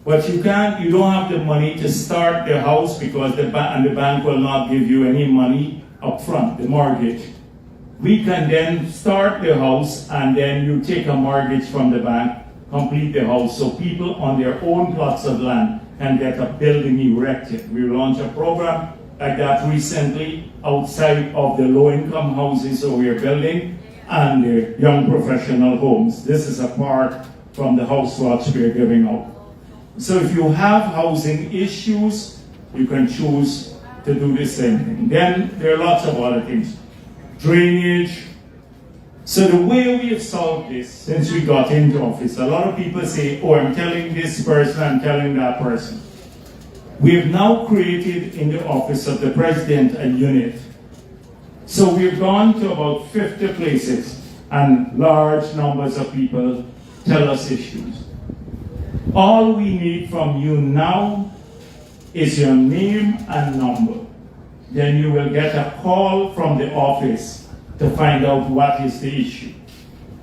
but you don't have the money to start the house because the bank will not give you any money up front, the mortgage. We can then start the house and then you take a mortgage from the bank, complete the house, so people on their own plots of land can get a building erected. We launched a program like that recently outside of the low-income houses that we are building and the young professional homes. This is a part from the house lots we are giving out. So if you have housing issues, you can choose to do the same thing. Then there are lots of other things. Drainage. So the way we have solved this since we got into office, a lot of people say, oh, I'm telling this person, I'm telling that person. We have now created in the office of the president a unit. So we've gone to about 50 places and large numbers of people tell us issues. All we need from you now is your name and number. Then you will get a call from the office to find out what is the issue.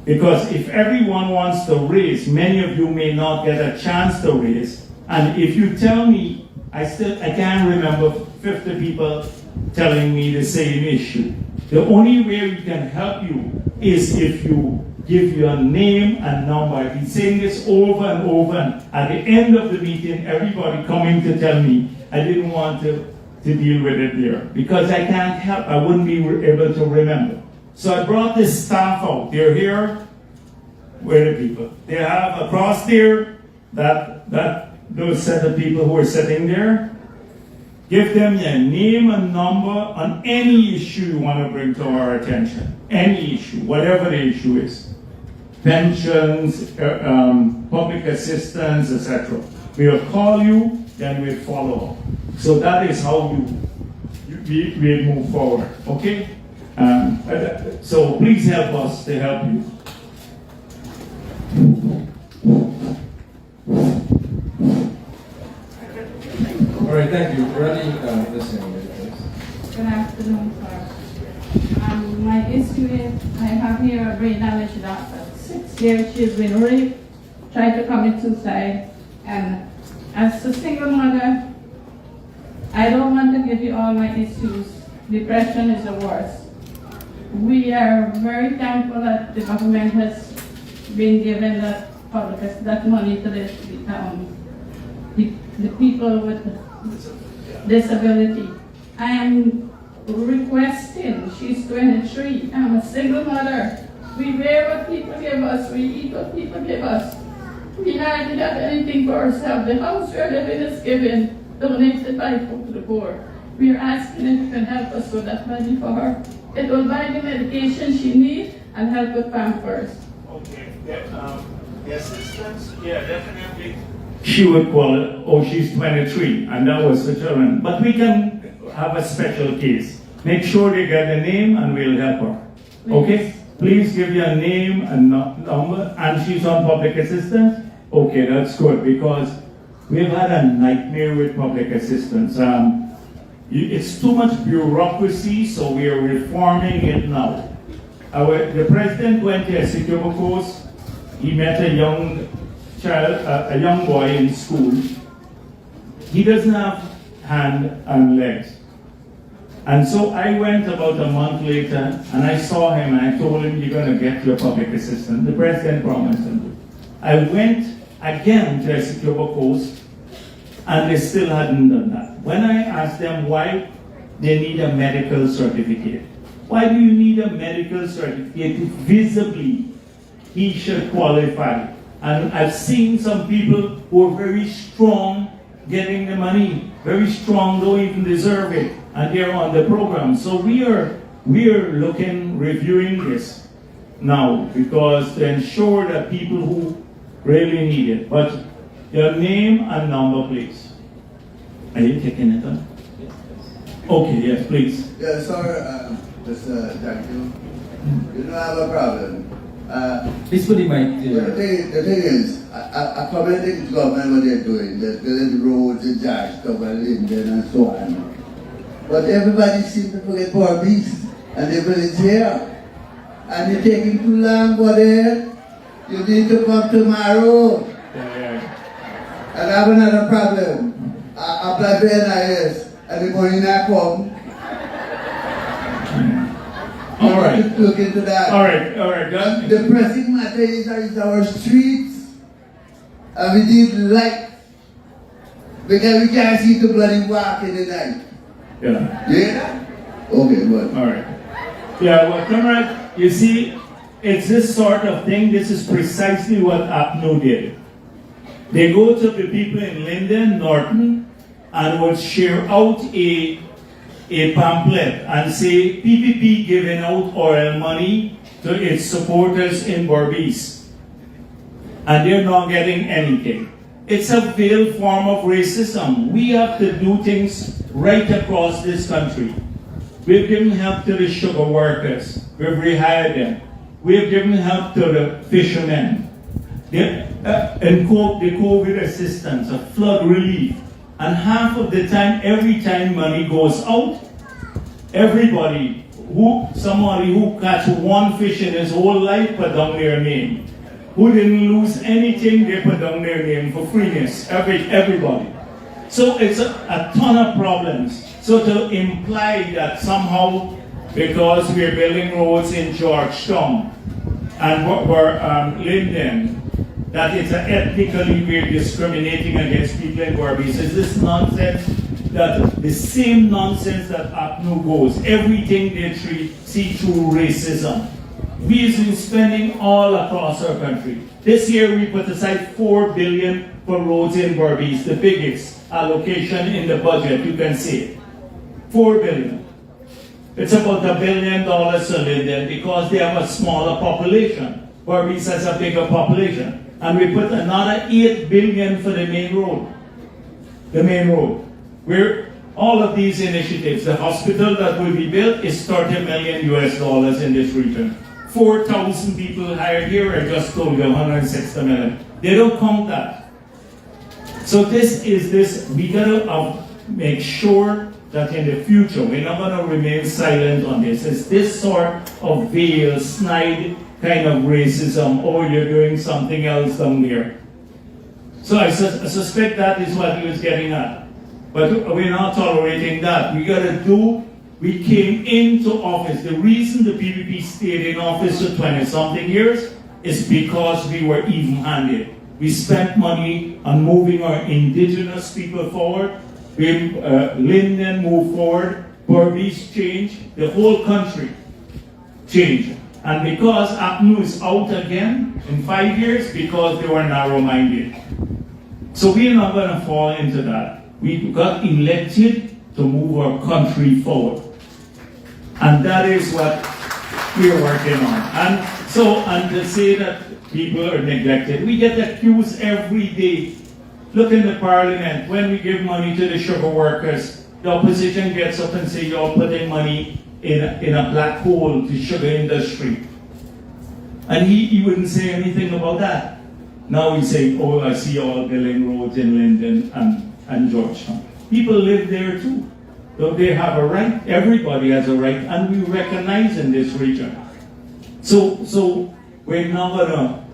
Because if everyone wants to raise, many of you may not get a chance to raise. And if you tell me, I can't remember 50 people telling me the same issue. The only way we can help you is if you give your name and number. I've been saying this over and over, and at the end of the meeting, everybody coming to tell me I didn't want to deal with it there because I can't help, I wouldn't be able to remember. So I brought this staff out. They're here. Where are the people? They have across there those set of people who are sitting there. Give them your name and number on any issue you want to bring to our attention. Any issue, whatever the issue is. Pensions, public assistance, etc. We'll call you, then we'll follow up. So that is how we move forward. Okay? So please help us to help you. All right, thank you. Really, this young lady, please. Good afternoon, sir. My issue is I have here a brain damage daughter. 6 years she's been raped, tried to commit suicide, and as a single mother, I don't want to give you all my issues. Depression is the worst. We are very thankful that the government has been given that money to the people with disability. I am requesting, she's 23, I'm a single mother. We wear what people give us, we eat what people give us. We hardly have anything for ourselves. The house we're living is given, donated by folk to the poor. We are asking if you can help us with that money for her. It will buy the medication she needs and help with Pampers. Okay, the assistance, yeah, definitely. She would call it, oh, she's 23, and that was the children. But we can have a special case. Make sure they get the name and we'll help her. Okay? Please give your name and number. And she's on public assistance? Okay, that's good, because we've had a nightmare with public assistance. It's too much bureaucracy, so we are reforming it now. The president went to Essequibo Coast. He met a young child, a young boy in school. He doesn't have hand and legs. And so I went about a month later and I saw him and I told him, you're going to get your public assistant. The president promised him. I went again to Essequibo Coast and they still hadn't done that. When I asked them why they need a medical certificate, why do you need a medical certificate? Visibly, he should qualify. And I've seen some people who are very strong getting the money, very strong, don't even deserve it, and they're on the program. So we are reviewing this now, because to ensure that people who Really need it. But your name and number, please. Are you taking it on? Okay, yes, please. Yeah, sir, Mr. Jagdeo, you don't have a problem. Please put the mic The thing is, I commend the government what they're doing. They're building roads in Jackstown and Linden and so on. But everybody seems to forget Barbies and the village here. And you're taking too long for there. You need to come tomorrow. Yeah. And I have another problem. I apply for NIS and the money not come. All right. Look into that. All right. Done. The pressing matter is our streets. And we need light. Because we can't see the bloody walk in the night. Yeah. Yeah? Okay, good. All right. Yeah, well, comrade, you see, it's this sort of thing. This is precisely what APNU did. They go to the people in Linden, Norton, and would share out a pamphlet and say PPP giving out oil money to its supporters in Berbice. And they're not getting anything. It's a veiled form of racism. We have to do things right across this country. We've given help to the sugar workers. We've rehired them. We've given help to the fishermen. And the COVID assistance, a flood relief. And half of the time, every time money goes out, somebody who catch one fish in his whole life put down their name. Who didn't lose anything, they put down their name for freeness. Everybody. So it's a ton of problems. So to imply that somehow, because we're building roads in Georgetown and we're Linden, that it's ethnically we're discriminating against people in Berbice is this nonsense. That the same nonsense that APNU goes, everything they see through racism. We've been spending all across our country. This year we put aside $4 billion for roads in Berbice, the biggest allocation in the budget, you can see it. $4 billion. It's about $1 billion to Linden because they have a smaller population. Berbice has a bigger population. And we put another $8 billion for the main road. The main road. Where all of these initiatives, the hospital that will be built is $30 million in this region. 4,000 people hired here, I just told you, 160 million. They don't count that. So we gotta make sure that in the future, we're not gonna remain silent on this. It's this sort of veiled, snide kind of racism, or you're doing something else down there. So I suspect that is what he was getting at. But we're not tolerating that. We came into office. The reason the PPP stayed in office for 20-something years is because we were even-handed. We spent money on moving our indigenous people forward. Linden moved forward. Berbice changed. The whole country changed. And because APNU is out again in 5 years, because they were narrow-minded. So we're not going to fall into that. We got elected to move our country forward. And that is what we're working on. And to say that people are neglected, we get accused every day. Look in the parliament, when we give money to the sugar workers, the opposition gets up and say, you're putting money in a black hole to sugar industry. And he wouldn't say anything about that. Now he's saying, oh, I see all building roads in Linden and Georgetown. People live there too. So they have a right, everybody has a right, and we recognize in this region. So we're not gonna,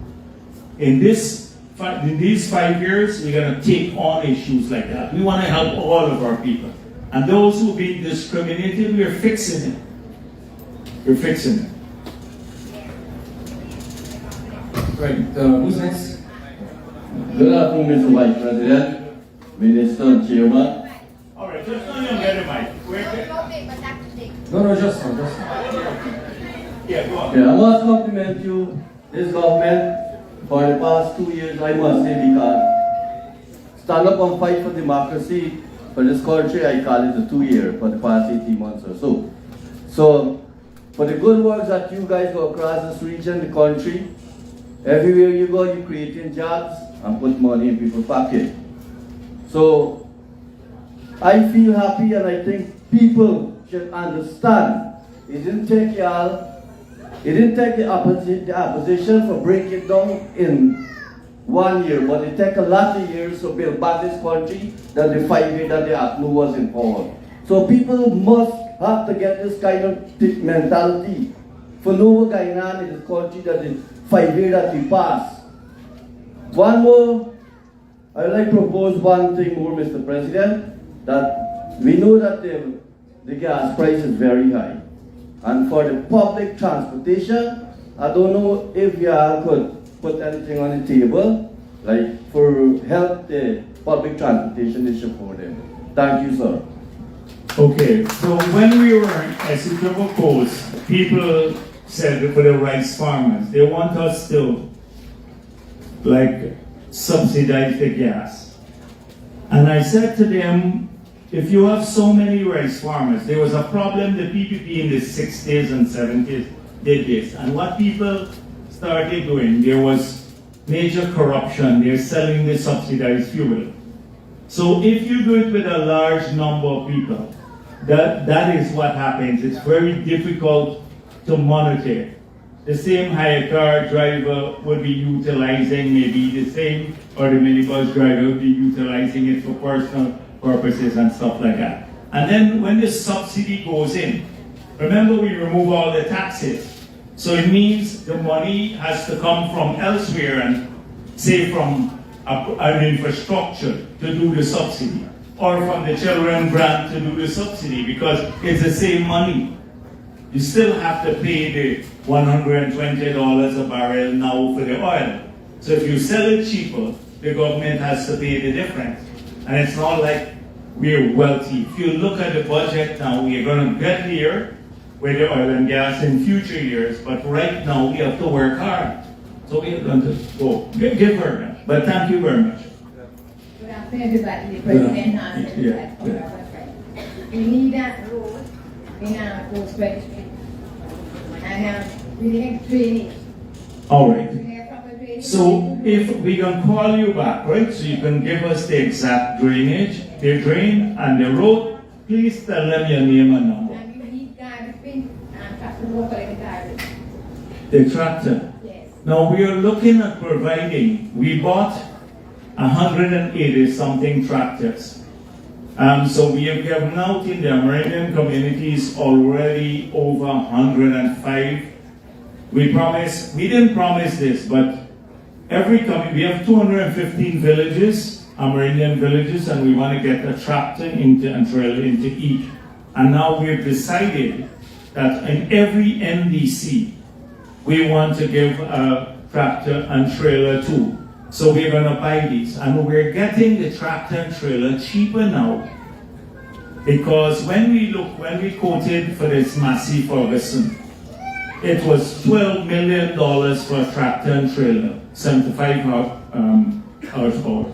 in these 5 years, we're gonna take on issues like that. We wanna help all of our people. And those who've been discriminated, we're fixing it. We're fixing it. Right, who's next? Good afternoon, Mr. Vice President, Minister and Chairman. All right, just not even get a mic. No, just now. Yeah, go on. Yeah, I must compliment you, this government, for the past 2 years, I must say, because stand up and fight for democracy for this country, I call it a 2 year for the past 18 months or so. So, for the good works that you guys go across this region, the country, Everywhere you go, you're creating jobs and put money in people's pocket. So I feel happy, and I think people should understand. It didn't take the opposition for breaking it down in 1 year, but it took a lot of years to build back this country than the 5 years that the ACNU was in power. So people must have to get this kind of mentality. For no going on in this country that the 5 years that we passed. One more, I would like to propose one thing more, Mr. President, that we know that the gas price is very high. And for the public transportation, I don't know if you all could put anything on the table, like for help the public transportation issue for them. Thank you, sir. Okay, so when we were at Super Coast, people said for the rice farmers, they want us to like subsidize the gas. And I said to them, if you have so many rice farmers, there was a problem the PPP in the 60s and 70s did this. And what people started doing, there was major corruption. They're selling the subsidized fuel. So if you do it with a large number of people, that is what happens. It's very difficult to monitor. The same hire car driver would be utilizing maybe the same, or the minibus driver would be utilizing it for personal purposes and stuff like that. And then when the subsidy goes in, remember we remove all the taxes. So it means the money has to come from elsewhere, and say from an infrastructure to do the subsidy, or from the children grant to do the subsidy, because it's the same money. You still have to pay the $120 a barrel now for the oil. So if you sell it cheaper, the government has to pay the difference. And it's not like we're wealthy. If you look at the budget now, we're going to get here with the oil and gas in future years, but right now we have to work hard. So we're going to go. Give her that. But thank you very much. Good afternoon, everybody. The President has we need that road in our coast registry. And we need training. All right. So if we can call you back, right? So you can give us the exact drainage, the drain and the road. Please tell them your name and number. And you need garbage and tractor to collect the garbage. The tractor. Yes. Now we are looking at providing. We bought 180 something tractors. So we have given out in the American communities already over 105. We didn't promise this, but we have 215 villages, Amerindian villages, and we want to get a tractor and trailer into each. And now we've decided that in every NDC, we want to give a tractor and trailer too. So we're going to buy these, and we're getting the tractor and trailer cheaper now, because when we quoted for this Massey Ferguson, it was $12 million for a tractor and trailer, 75 horsepower.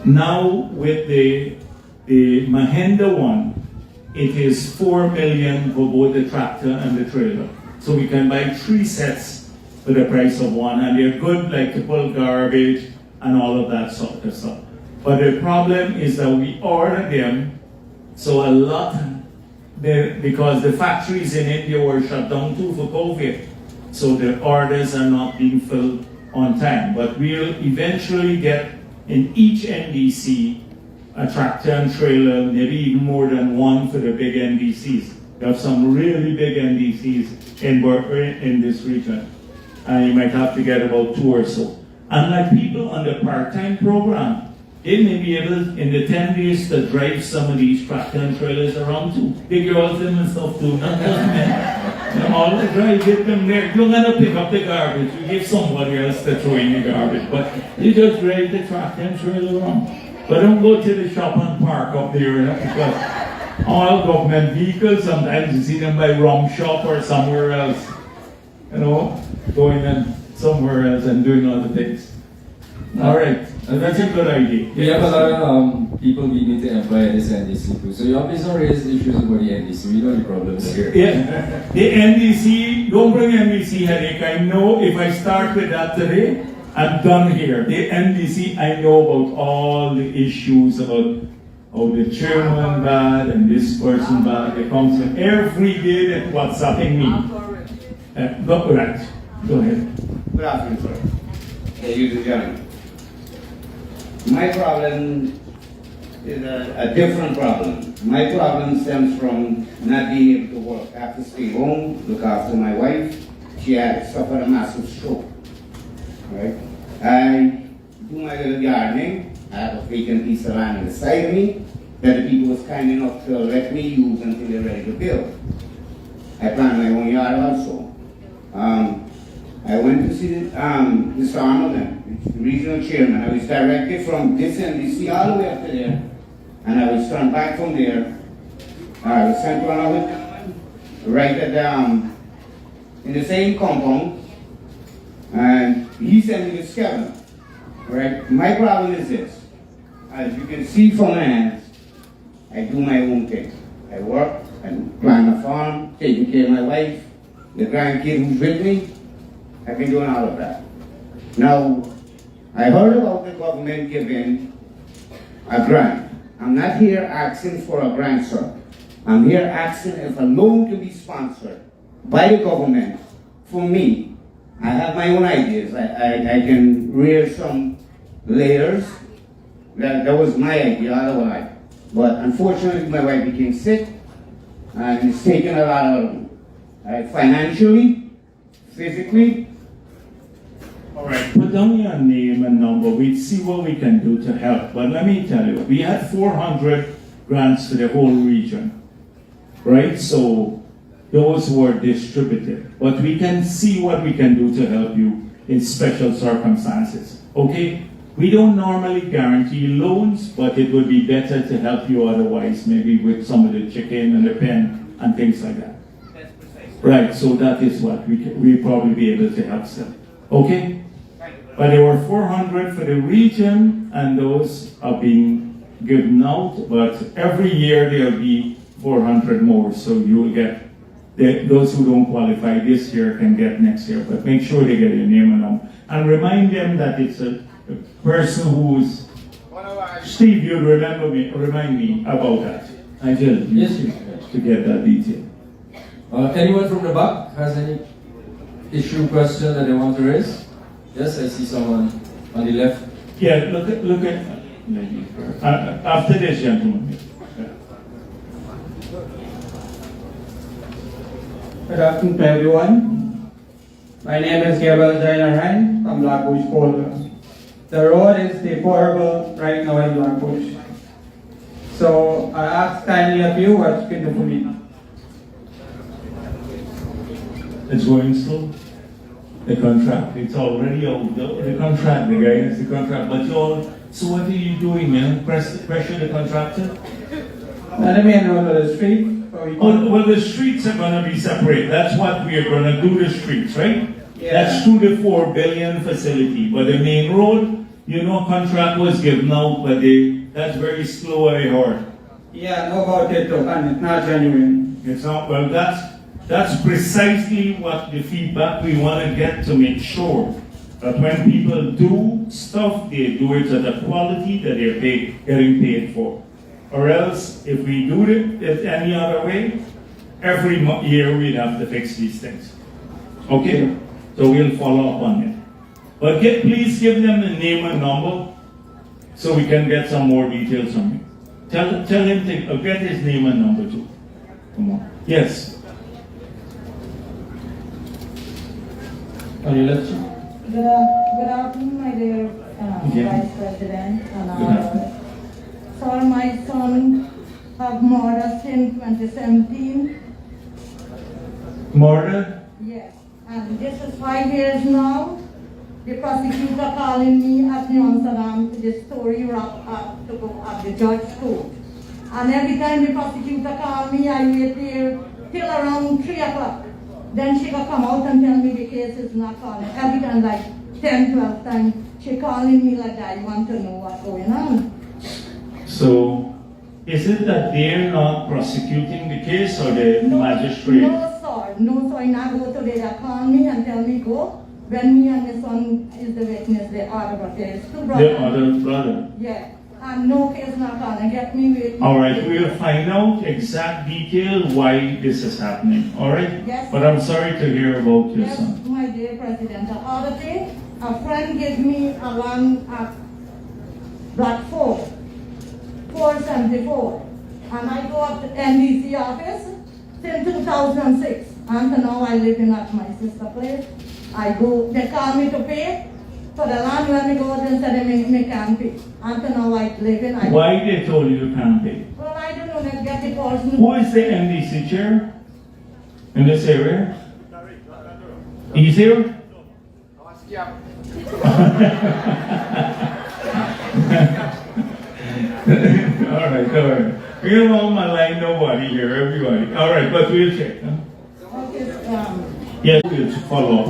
Now with the Mahindra one, it is $4 million for both the tractor and the trailer. So we can buy 3 sets for the price of one, and they're good, like to pull garbage and all of that sort of stuff. But the problem is that we order them, so a lot, because the factories in India were shut down too for COVID, so the orders are not being filled on time. But we'll eventually get in each NDC a tractor and trailer, maybe even more than one for the big NDCs. We have some really big NDCs in this region, and you might have to get about 2 or so. And like people on the part-time program, they may be able in the 10 days to drive some of these tractor and trailers around too. Big girls and stuff too, not just men. They all drive, get them there. You're going to pick up the garbage. You give somebody else to throw in the garbage, but you just drive the tractor and trailer around. But don't go to the shop and park up there, because all government vehicles, sometimes you see them by Rum Shop or somewhere else, going in somewhere else and doing other things. All right, that's a good idea. We have a lot of people we need to employ at this NDC too. So you obviously don't raise issues about the NDC. We know the problems here. Yeah, the NDC, don't bring NDC headache. I know if I start with that today, I'm done here. The NDC, I know about all the issues about the chairman bad and this person bad, the council. Every day they're WhatsApping me. Go ahead. Good afternoon, sir. Ladies and gentlemen. My problem is a different problem. My problem stems from not being able to work. I have to stay home, look after my wife. She had suffered a massive stroke. Right? I do my little gardening. I have a vacant piece of land on the side of me that the people was kind enough to let me use until they're ready to build. I plant my own yard also. I went to see Mr. Arnold, the regional chairman. I was directed from this NDC all the way up to there, and I was turned back from there. I was sent to another gentleman right at in the same compound, and he sent me to Skevin. Right? My problem is this. As you can see from my hands, I do my own thing. I work and plant a farm, taking care of my wife, the grandkid who's with me. I've been doing all of that. Now, I heard about the government giving a grant. I'm not here asking for a grant, sir. I'm here asking if a loan can be sponsored by the government for me. I have my own ideas. I can rear some layers. That was my idea, otherwise. But unfortunately, my wife became sick, and it's taken a lot out of me. Financially, physically. All right, put down your name and number. We'll see what we can do to help. But let me tell you, we had 400 grants for the whole region, right? So those were distributed. But we can see what we can do to help you in special circumstances, okay? We don't normally guarantee loans, but it would be better to help you otherwise, maybe with some of the chicken and the pen and things like that. Right, so that is what we probably be able to help them. Okay? But there were 400 for the region, and those are being given out, but every year there'll be 400 more, so you'll get, those who don't qualify this year can get next year, but make sure they get your name and number. And remind them that it's a person who's, Steve, you'll remind me about that. I just Yes, to get that detail. Anyone from the back has any issue, question that they want to raise? Yes, I see someone on the left. Yeah, look at after this gentleman. Yeah. Good afternoon to everyone. My name is Gabriel Jainaran from Blackbush, Polder. The road is deplorable right now in Blackbush. So I ask kindly of you what you can do for me. It's going slow. The contract, it's already out. The contract, the guy has the contract. But so what are you doing, man? Pressure the contractor? Let me know the street. Well, the streets are going to be separate. That's what we are going to do, the streets, right? Yeah. That's through the 4 billion facility. But the main road, contract was given out, but that's very slow, I heard. Yeah, know about it too, and it's not genuine. It's not, well, that's precisely what the feedback we want to get to make sure that when people do stuff, they do it at a quality that they're getting paid for. Or else, if we do it any other way, every year we'd have to fix these things. Okay? So we'll follow up on it. But please give them the name and number so we can get some more details from him. Tell him to get his name and number too. Come on. Yes. Good afternoon, my dear Vice President. So my son have murdered since 2017. Murder? Yes, and this is 5 years now. The prosecutor calling me at New Amsterdam to the story wrap up to go at the judge's court. And every time the prosecutor called me, I wait there till around 3 o'clock. Then she could come out and tell me the case is not calling. Every time, like 10, 12 times, she calling me like that. I want to know what's going on. So, is it that they're not prosecuting the case or the magistrate? No, sir. And I go to there, they call me and tell me go. When me and my son is the witness, the other brother. There's two brothers. The other brother? Yeah. And no case not gonna get me with. Alright, we'll find out exact detail why this is happening. Alright? Yes. But I'm sorry to hear about your Yes, son. my dear President. The other thing, a friend gave me a land at Block 474. And I go up to NDC office since 2006. And now I live in at my sister's place. I go, they call me to pay for the land. When I go, they said they can't pay. And now I live in. Why they told you you can't pay? Well, I don't know, let's get the person. Who is the NDC chair in this area? He's here? Alright. We don't want my line, nobody here, everybody. Alright, but we'll check. Huh? Okay, Yes, we'll follow up